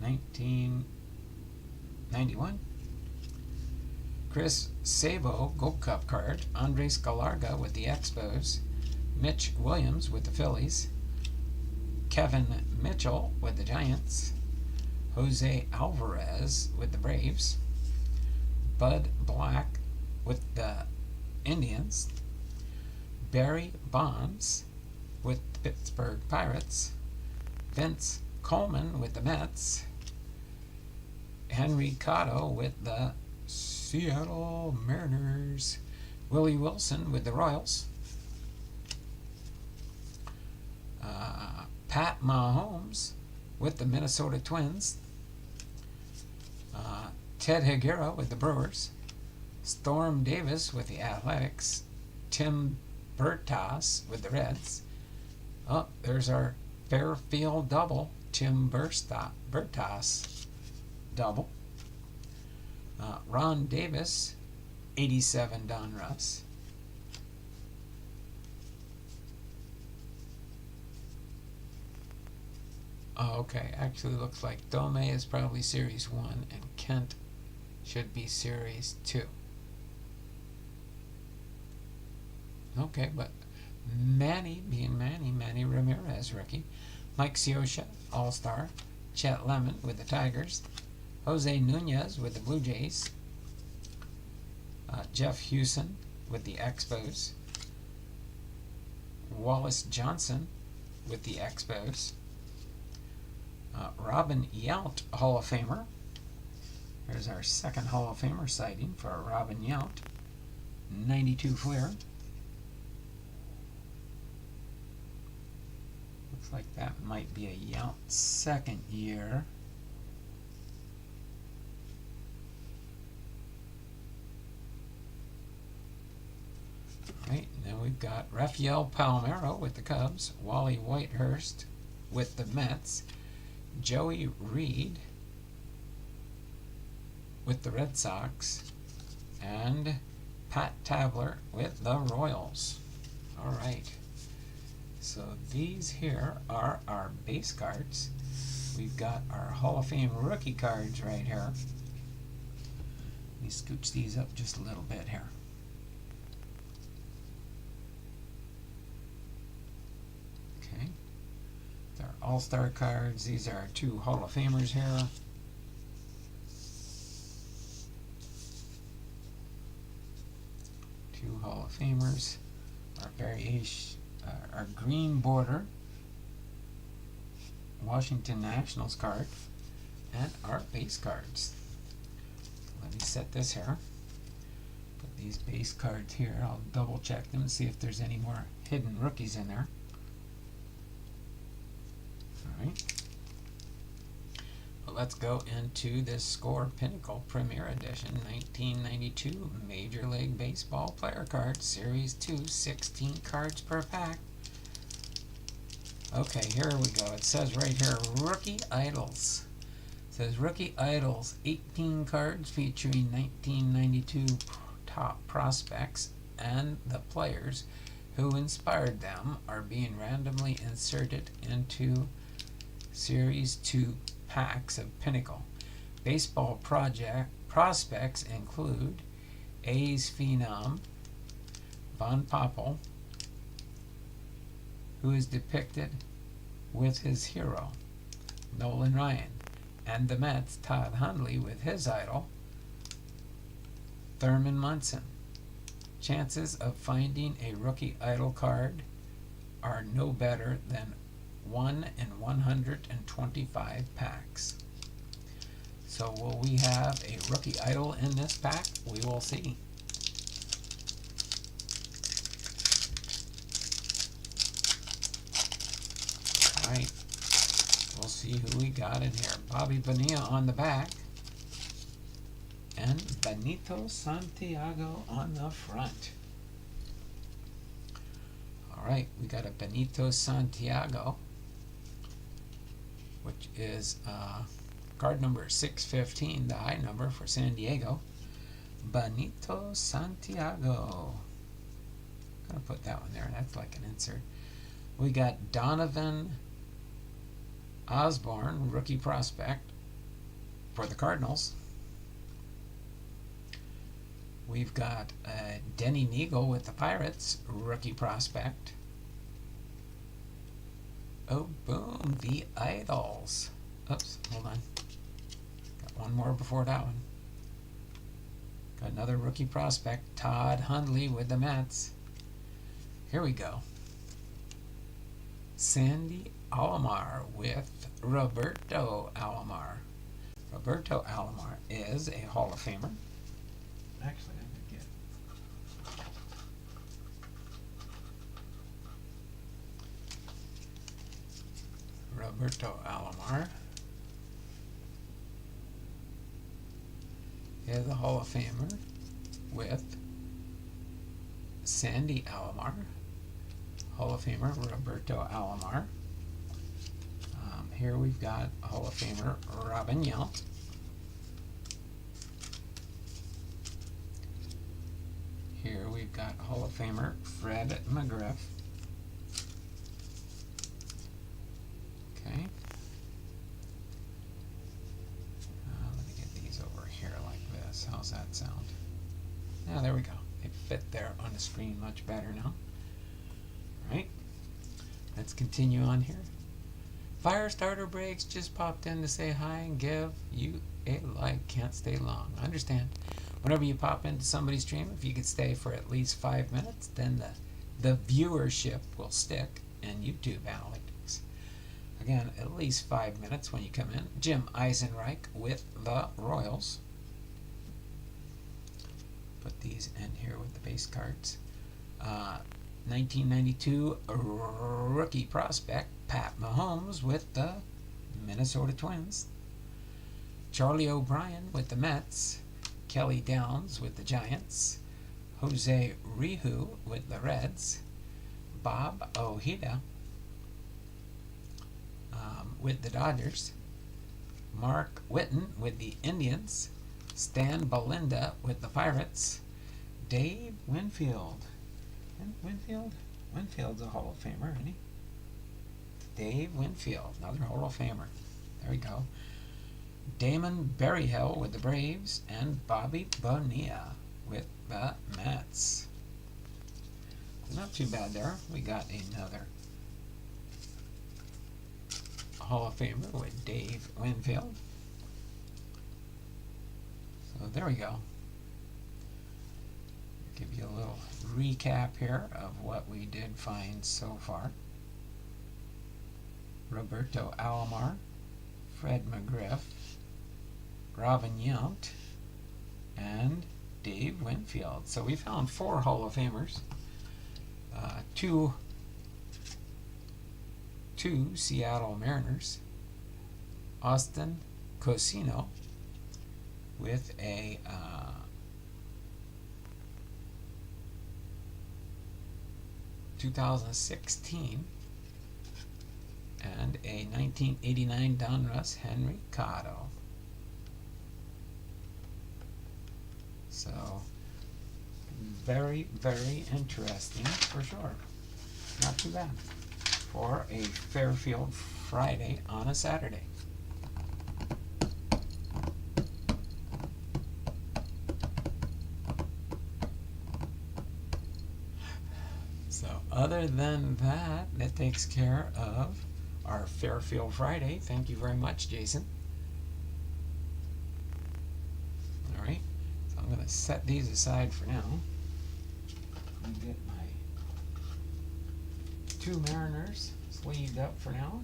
1991. Chris Sabo Gold Cup card. Andres Galarga with the Expos. Mitch Williams with the Phillies. Kevin Mitchell with the Giants. Jose Alvarez with the Braves. Bud Black with the Indians. Barry Bonds with the Pittsburgh Pirates. Vince Coleman with the Mets. Henry Cotto with the Seattle Mariners. Willie Wilson with the Royals. Pat Mahomes with the Minnesota Twins. Ted Higuera with the Brewers. Storm Davis with the Athletics. Tim Bertas with the Reds. Oh, there's our Fairfield double. Tim Bertas double. Ron Davis, 87 Don Russ. Oh, okay. Actually looks like Thome is probably Series 1 and Kent should be Series 2. Okay, but Manny Ramirez rookie. Mike Scioscia, All-Star. Chet Lemon with the Tigers. Jose Nunez with the Blue Jays. Jeff Hewson with the Expos. Wallace Johnson with the Expos. Robin Yount, Hall of Famer. There's our second Hall of Famer sighting for Robin Yount. 92 Flair. Looks like that might be a Yount second year. Right, and then we've got Rafael Palmeiro with the Cubs. Wally Whitehurst with the Mets. Joey Reed with the Red Sox, and Pat Tabler with the Royals. Alright, so these here are our base cards. we've got our Hall of Fame rookie cards right here. Let me scooch these up just a little bit here. Okay. They're All-Star cards. These are our 2 Hall of Famers here. Two Hall of Famers. Our variation, our green border Washington Nationals card, and our base cards. Let me set this here. Put these base cards here. I'll double check them and see if there's any more hidden rookies in there. Alright. Well, let's go into this Score Pinnacle Premier Edition 1992 Major League Baseball Player Card Series 2, 16 cards per pack. Okay, here we go. It says right here, Rookie Idols. It says Rookie Idols, 18 cards featuring 1992 top prospects and the players who inspired them are being randomly inserted into Series 2 packs of Pinnacle. Baseball prospects include A's phenom Von Poppel, who is depicted with his hero, Nolan Ryan, and the Mets, Todd Hundley, with his idol, Thurman Munson. Chances of finding a rookie idol card are no better than 1 in 125 packs. So will we have a rookie idol in this pack? We will see. Alright, we'll see who we got in here. Bobby Bonilla on the back, and Benito Santiago on the front. Alright, we got a Benito Santiago, which is card number 615, the high number for San Diego. Benito Santiago. I'm going to put that one there. That's like an insert. We got Donovan Osborne, rookie prospect for the Cardinals. We've got Denny Neagle with the Pirates, rookie prospect. Oh, boom, the Idols. Oops, hold on. Got one more before that one. Got another rookie prospect, Todd Hundley with the Mets. Here we go. Sandy Alomar with Roberto Alomar. Roberto Alomar is a Hall of Famer. Actually, I'm going to get Roberto Alomar is a Hall of Famer with Sandy Alomar. Hall of Famer Roberto Alomar. Here we've got Hall of Famer Robin Yount. Here we've got Hall of Famer Fred McGriff. Okay. Let me get these over here like this. How's that sound? Yeah, there we go. They fit there on the screen much better now. Right, let's continue on here. Firestarter Breaks just popped in to say hi and give you a like. Can't stay long. Understand. Whenever you pop into somebody's stream, if you could stay for at least 5 minutes, then the viewership will stick in YouTube analytics. Again, at least 5 minutes when you come in. Jim Eisenreich with the Royals. Put these in here with the base cards. 1992 rookie prospect Pat Mahomes with the Minnesota Twins. Charlie O'Brien with the Mets. Kelly Downs with the Giants. Jose Rihu with the Reds. Bob Ojeda with the Dodgers. Mark Whitten with the Indians. Stan Belinda with the Pirates. Dave Winfield. Winfield's a Hall of Famer, isn't he? Dave Winfield, another Hall of Famer. There we go. Damon Berryhill with the Braves, and Bobby Bonilla with the Mets. Not too bad there. We got another Hall of Famer with Dave Winfield. So there we go. Give you a little recap here of what we did find so far. Roberto Alomar, Fred McGriff, Robin Yount, and Dave Winfield. So we found 4 Hall of Famers. Two Seattle Mariners, Austin Cosino with a 2016, and a 1989 Donruss Henry Cotto. So very, very interesting for sure. Not too bad for a Fairfield Friday on a Saturday. So other than that, that takes care of our Fairfield Friday. Thank you very much, Jason. All right, so I'm going to set these aside for now. And get my 2 Mariners sleeved up for now,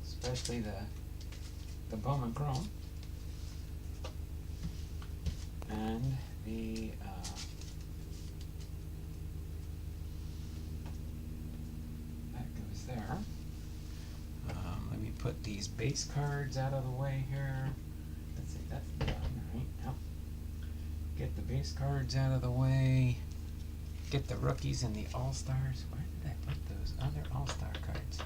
especially the Bowman Chrome and the that goes there. Let me put these base cards out of the way here. Let's see, that's done, right? Yep. Get the base cards out of the way. Get the rookies and the all-stars. Where did I put those other all-star cards?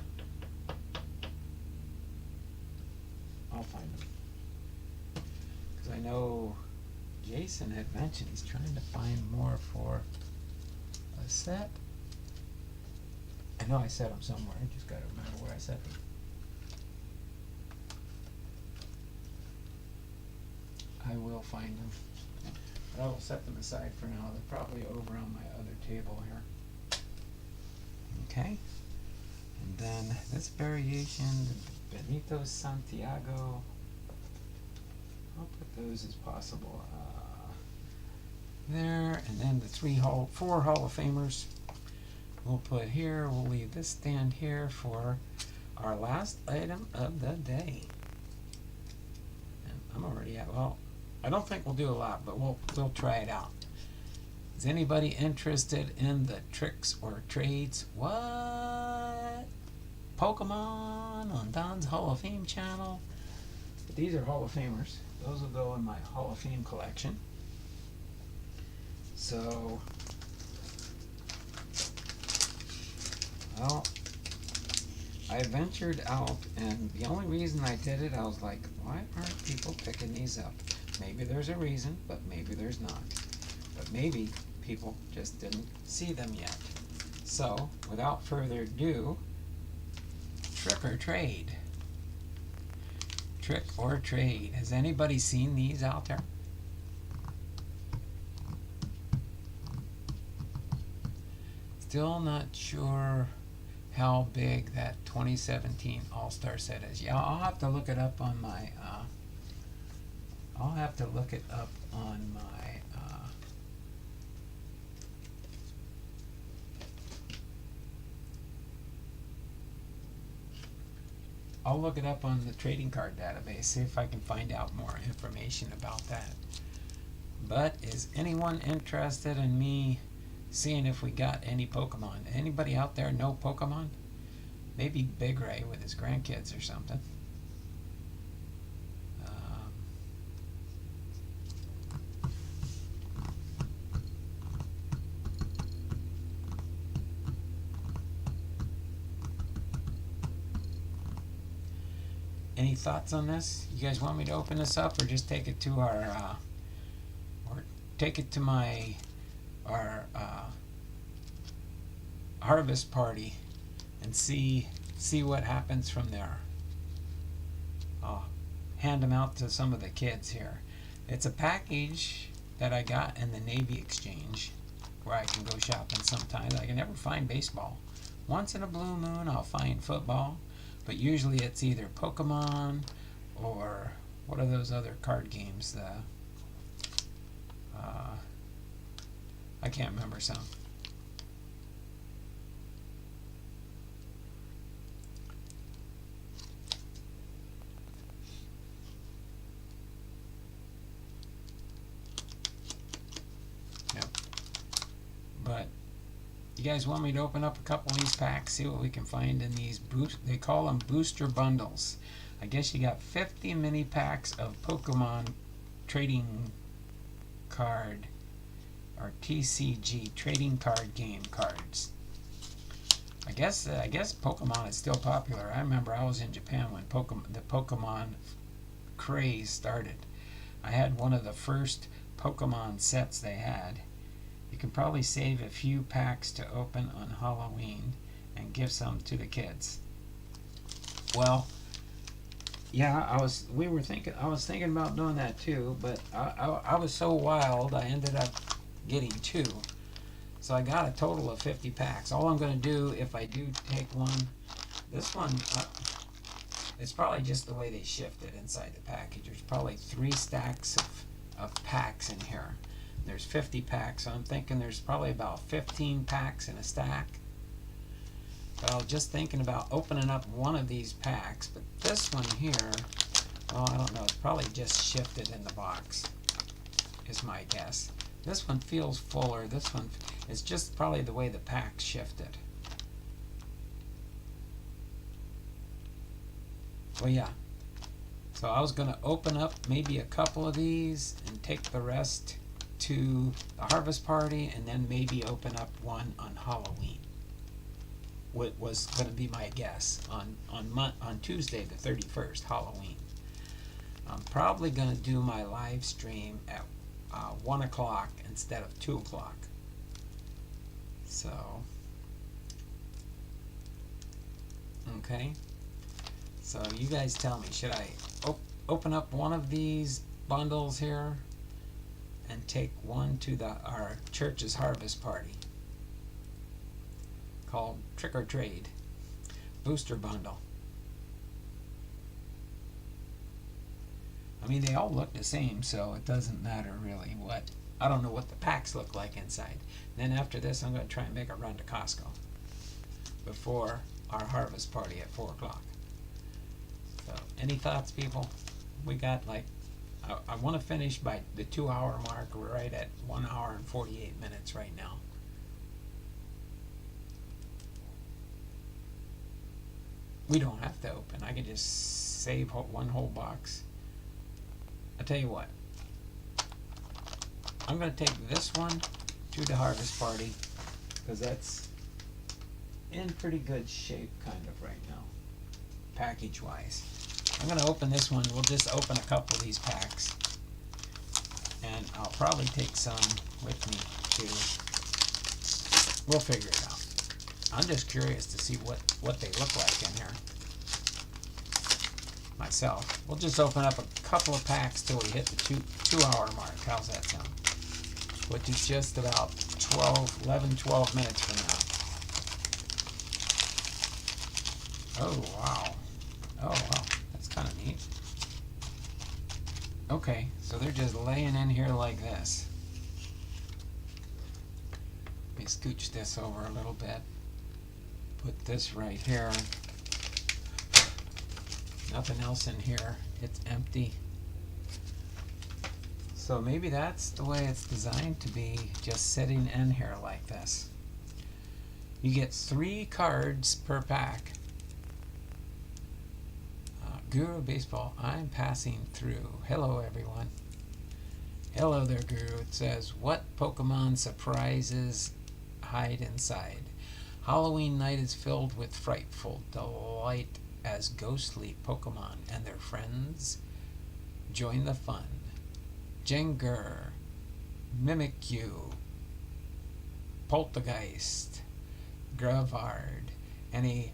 I'll find them. Because I know Jason had mentioned he's trying to find more for a set. I know I set them somewhere. I just got to remember where I set them. I will find them. But I will set them aside for now. They're probably over on my other table here. Okay. And then this variation, Benito Santiago. I'll put those as possible. There. And then the 4 Hall of Famers we'll put here. We'll leave this stand here for our last item of the day. And I'm already at, well, I don't think we'll do a lot, but we'll try it out. Is anybody interested in the tricks or trades? What? PoKeMoN on Don's Hall of Fame channel. But these are Hall of Famers. Those will go in my Hall of Fame collection. So, well, I ventured out, and the only reason I did it, I was like, why aren't people picking these up? Maybe there's a reason, but maybe there's not. But maybe people just didn't see them yet. So, without further ado, trick or trade. Trick or trade. Has anybody seen these out there? Still not sure how big that 2017 All-Star set is. Yeah, I'll have to look it up on my I'll look it up on the trading card database, see if I can find out more information about that. But is anyone interested in me seeing if we got any PoKeMoN? Anybody out there know PoKeMoN? Maybe Big Ray with his grandkids or something. Any thoughts on this? You guys want me to open this up, or just take it to our, or take it to our harvest party and see what happens from there? I'll hand them out to some of the kids here. It's a package that I got in the Navy Exchange, where I can go shopping sometimes. I can never find baseball. Once in a blue moon I'll find football, but usually it's either PoKeMoN or what are those other card games? I can't remember some. Yep. But you guys want me to open up a couple of these packs, see what we can find in these they call them booster bundles. I guess you got 50 mini packs of PoKeMoN trading card or TCG trading card game cards. I guess PoKeMoN is still popular. I remember I was in Japan when the PoKeMoN craze started. I had one of the first PoKeMoN sets they had. You can probably save a few packs to open on Halloween and give some to the kids. Well, yeah, I was thinking about doing that too, but I was so wild I ended up getting 2. So I got a total of 50 packs. All I'm going to do, if I do take one, this one, it's probably just the way they shifted inside the package. There's probably 3 stacks of packs in here. There's 50 packs, so I'm thinking there's probably about 15 packs in a stack. But I was just thinking about opening up one of these packs, but this one here, well, I don't know, it's probably just shifted in the box, is my guess. This one feels fuller. This one, it's just probably the way the pack shifted. Well, yeah. So I was going to open up maybe a couple of these and take the rest to the harvest party, and then maybe open up one on Halloween. What was going to be my guess on Tuesday the 31st, Halloween. I'm probably going to do my live stream at 1 o'clock instead of 2 o'clock. So, okay. So you guys tell me, should I open up one of these bundles here and take one to our church's harvest party called Trick or Trade Booster Bundle? I mean, they all look the same, so it doesn't matter really what. I don't know what the packs look like inside. Then after this, I'm going to try and make a run to Costco before our harvest party at 4 o'clock. So, any thoughts, people? We got like, I want to finish by the 2-hour mark. We're right at 1 hour and 48 minutes right now. We don't have to open. I can just save one whole box. I'll tell you what. I'm going to take this one to the harvest party because that's in pretty good shape kind of right now, package-wise. I'm going to open this one. We'll just open a couple of these packs. And I'll probably take some with me too. We'll figure it out. I'm just curious to see what they look like in here myself. We'll just open up a couple of packs till we hit the 2-hour mark. How's that sound? Which is just about 12 minutes from now. Oh, wow. Oh, wow. That's kind of neat. Okay, so they're just laying in here like this. Let me scooch this over a little bit. Put this right here. Nothing else in here. It's empty. So maybe that's the way it's designed to be, just sitting in here like this. You get 3 cards per pack. Guru Baseball, I'm passing through. Hello, everyone. Hello there, Guru. It says, what PoKeMoN surprises hide inside? Halloween night is filled with frightful delight as ghostly PoKeMoN and their friends join the fun. Jengar, Mimikyu, Poltergeist, Gravard, and a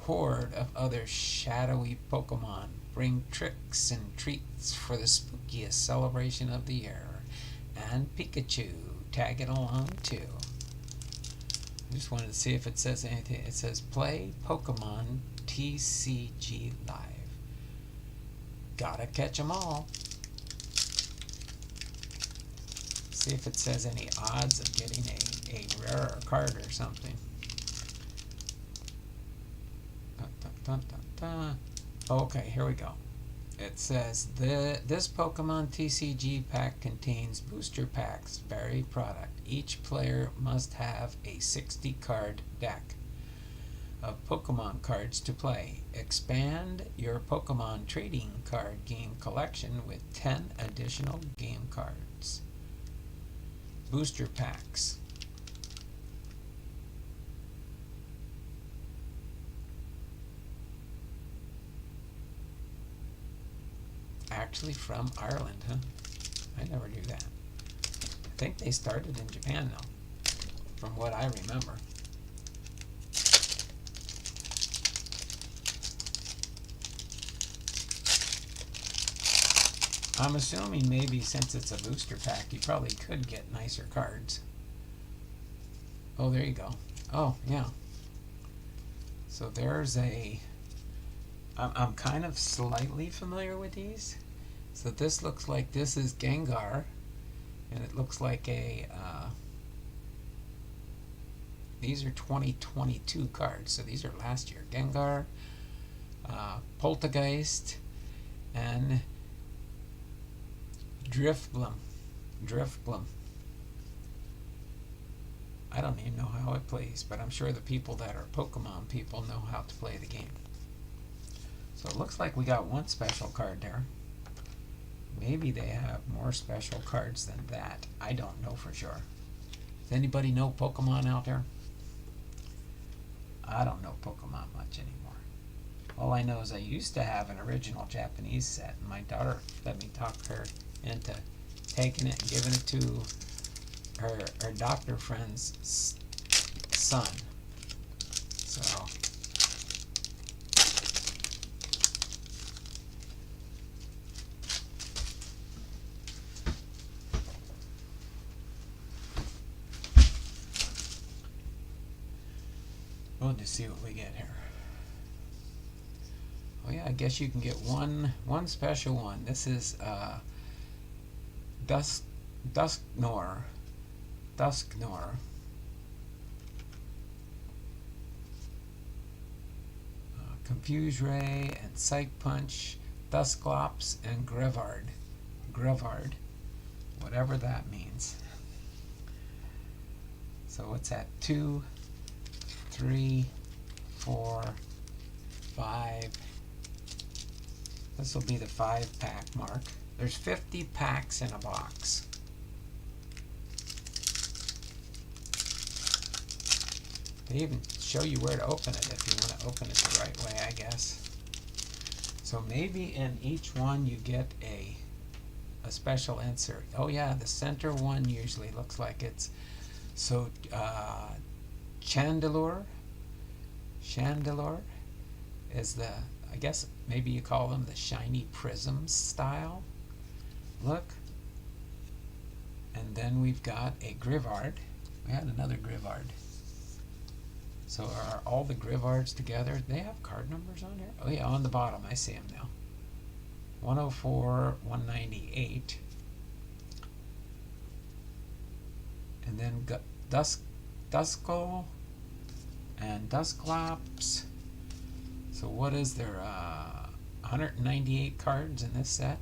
horde of other shadowy Pokemon bring tricks and treats for the spookiest celebration of the year. And Pikachu tagging along too. I just wanted to see if it says anything. It says play PoKeMoN TCG Live. Gotta catch 'em all. See if it says any odds of getting a rarer card or something. Dun, dun, dun, dun, dun. Okay, here we go. It says this PoKeMoN TCG pack contains booster packs, varied product. Each player must have a 60 card deck of Pokemon cards to play. Expand your Pokemon trading card game collection with 10 additional game cards. Booster packs. Actually from Ireland, huh? I never knew that. I think they started in Japan though, from what I remember. I'm assuming maybe since it's a booster pack, you probably could get nicer cards. Oh, there you go. Oh, yeah. So there's a... I'm kind of slightly familiar with these. So this looks like this is Gengar, and it looks like a... these are 2022 cards, so these are last year. Gengar, Poltergeist, and Drifblim. I don't even know how it plays, but I'm sure the people that are Pokemon people know how to play the game. So it looks like we got one special card there. Maybe they have more special cards than that. I don't know for sure. Does anybody know Pokemon out there? I don't know Pokemon much anymore. All I know is I used to have an original Japanese set, and my daughter let me talk her into taking it and giving it to her doctor friend's son. So we'll just see what we get here. Oh yeah, I guess you can get one special one. This is Dusknoir, Confuse Ray and Psych Punch, Dusclops and Grevard, whatever that means. So what's that? 2, 3, 4, 5. This will be the 5-pack mark. There's 50 packs in a box. They even show you where to open it if you want to open it the right way, I guess. So maybe in each one you get a special insert. Oh yeah, the center one usually looks like it's so Chandelure is the, I guess maybe you call them the shiny prism style. Look. And then we've got a Grivard. We had another Grivard. So are all the Grivards together? They have card numbers on here? Oh yeah, on the bottom. I see them now. 104, 198. And then Duskull and Dusclops. So what is there? 198 cards in this set?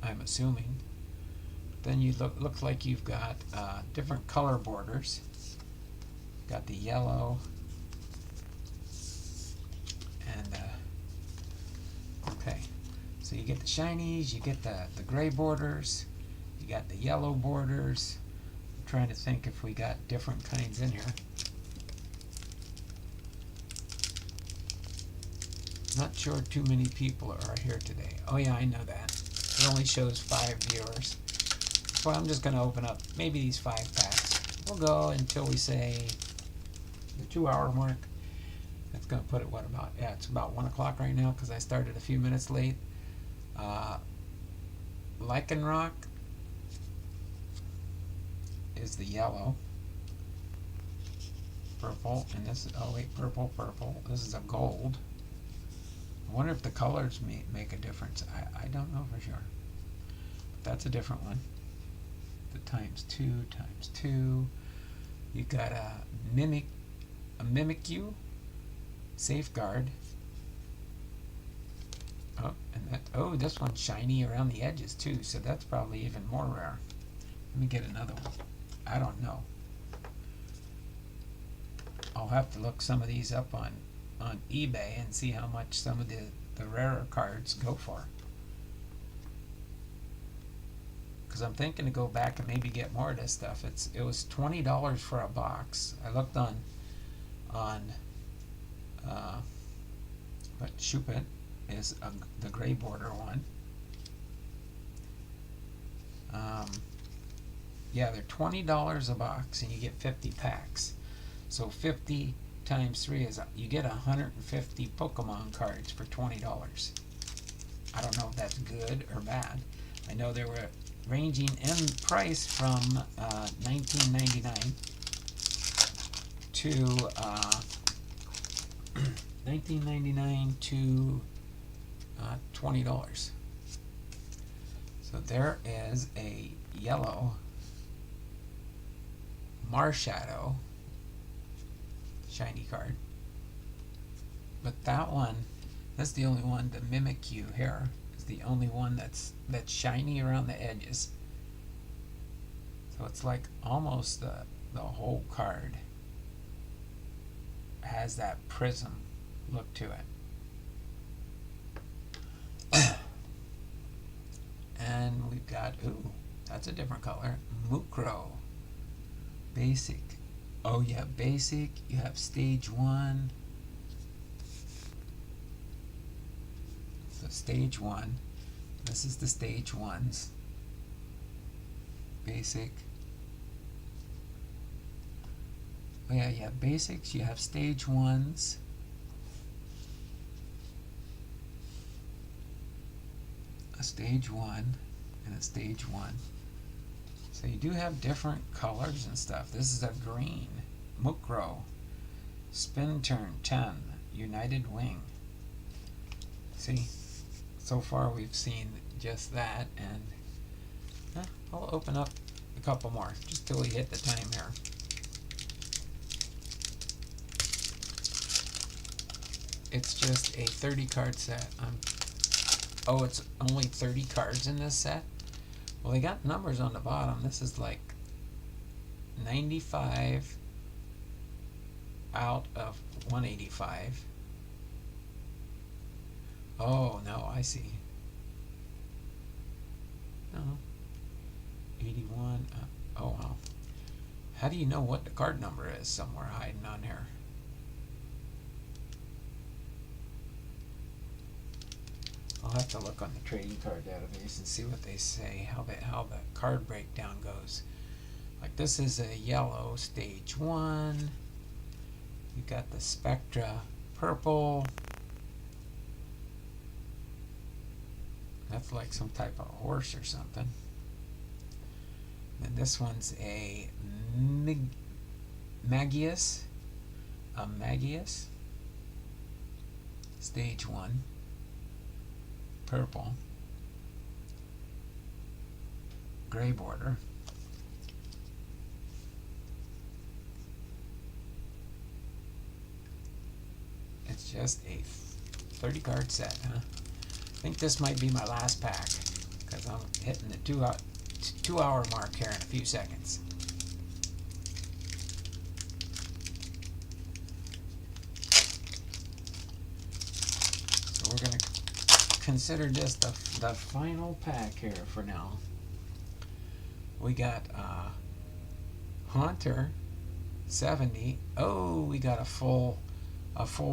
I'm assuming. Then you look like you've got different color borders. Got the yellow and okay. So you get the shinies, you get the gray borders, you got the yellow borders. I'm trying to think if we got different kinds in here. Not sure too many people are here today. Oh yeah, I know that. It only shows 5 viewers. So I'm just going to open up maybe these 5 packs. We'll go until we say the 2-hour mark. It's going to put it, what, about, yeah, it's about 1 o'clock right now because I started a few minutes late. Lichen Rock is the yellow. Purple, and this is, oh wait, purple. This is a gold. I wonder if the colors make a difference. I don't know for sure. But that's a different one. The times 2. You got a Mimikyu, Safeguard. Oh, and that, oh, this one's shiny around the edges too, so that's probably even more rare. Let me get another one. I don't know. I'll have to look some of these up on eBay and see how much some of the rarer cards go for. Because I'm thinking to go back and maybe get more of this stuff. It was $20 for a box. I looked on but Shupit is the gray border one. Yeah, they're $20 a box, and you get 50 packs. So 50 times 3 is, you get 150 PoKeMoN cards for $20. I don't know if that's good or bad. I know they were ranging in price from $19.99 to $19.99 to $20. So there is a yellow Marshadow shiny card, but that one, that's the only one. The Mimikyu here is the only one that's shiny around the edges. So it's like almost the whole card has that prism look to it. And we've got, ooh, that's a different color, Mukro. Basic. Oh yeah, basic. You have stage 1. So stage 1. This is the stage 1s. Basic. Oh yeah, you have basics. You have stage 1s. A stage 1 and a stage 1. So you do have different colors and stuff. This is a green Mukro. Spin turn 10. United Wing. See, so far we've seen just that, and I'll open up a couple more just till we hit the time here. It's just a 30 card set. Oh, it's only 30 cards in this set? Well, they got numbers on the bottom. This is like 95 out of 185. Oh, no, I see. No. 81. Oh, wow. How do you know what the card number is somewhere hiding on here? I'll have to look on the trading card database and see what they say, how the card breakdown goes. Like this is a yellow stage 1. You got the Spectra purple. That's like some type of horse or something. And this one's a Magius. A Magius. Stage 1. Purple. Gray border. It's just a 30 card set, huh? I think this might be my last pack because I'm hitting the 2 hour mark here in a few seconds. So we're going to consider this the final pack here for now. We got Haunter 70. Oh, we got a full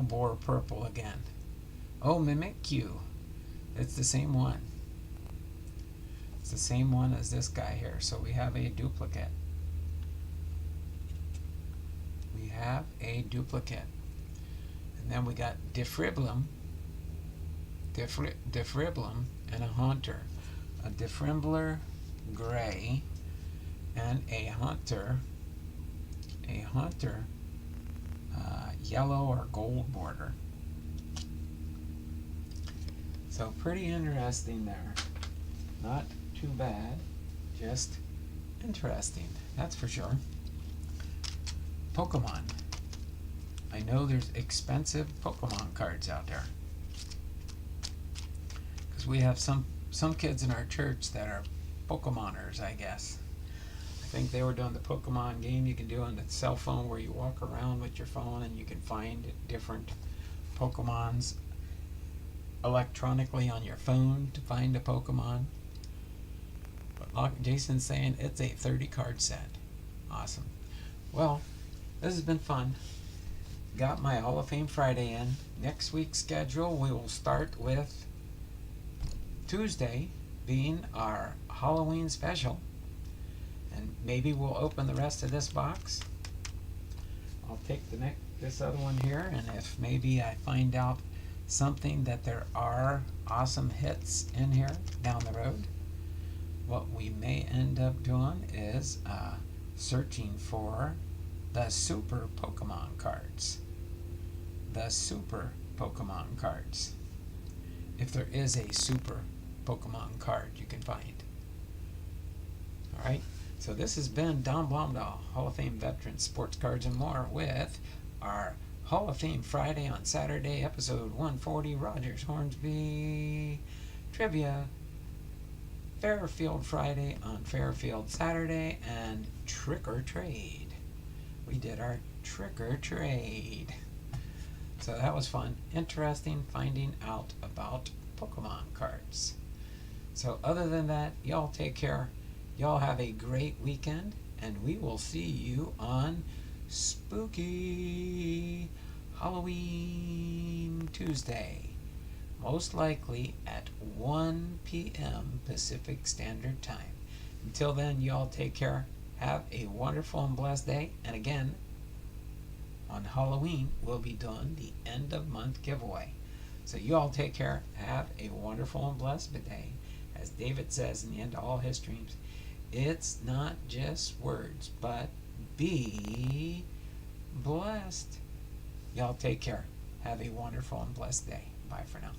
bore purple again. Oh, Mimikyu. It's the same one. It's the same one as this guy here. So we have a duplicate. We have a duplicate. And then we got Diffriblum, and a Haunter. A Diffrimbler gray and a Haunter yellow or gold border. So pretty interesting there. Not too bad, just interesting, that's for sure. PoKeMoN. I know there's expensive PoKeMoN cards out there, because we have some kids in our church that are PoKeMoners, I guess. I think they were doing the PoKeMoN game you can do on the cell phone, where you walk around with your phone and you can find different PoKeMons electronically on your phone to find a PoKeMon. But like Jason's saying, it's a 30 card set. Awesome. Well, this has been fun. Got my Hall of Fame Friday in. Next week's schedule, we will start with Tuesday being our Halloween special, and maybe we'll open the rest of this box. I'll take this other one here, and if maybe I find out something that there are awesome hits in here down the road, what we may end up doing is searching for the Super PoKeMon cards. The Super PoKeMon cards. If there is a Super PoKeMon card you can find. Alright, so this has been Don Blomdahl, Hall of Fame veteran, sports cards and more, with our Hall of Fame Friday on Saturday, episode 140, Rogers Hornsby Trivia. Fairfield Friday on Fairfield Saturday, and Trick or Trade. We did our Trick or Trade. So that was fun. Interesting finding out about PoKeMon cards. So other than that, y'all take care. Y'all have a great weekend, and we will see you on Spooky Halloween Tuesday. Most likely at 1 p.m. Pacific Standard Time. Until then, y'all take care. Have a wonderful and blessed day. And again, on Halloween, we'll be doing the end of month giveaway. So you all take care. Have a wonderful and blessed day. As David says in the end of all his dreams, it's not just words, but be blessed. Y'all take care. Have a wonderful and blessed day. Bye for now.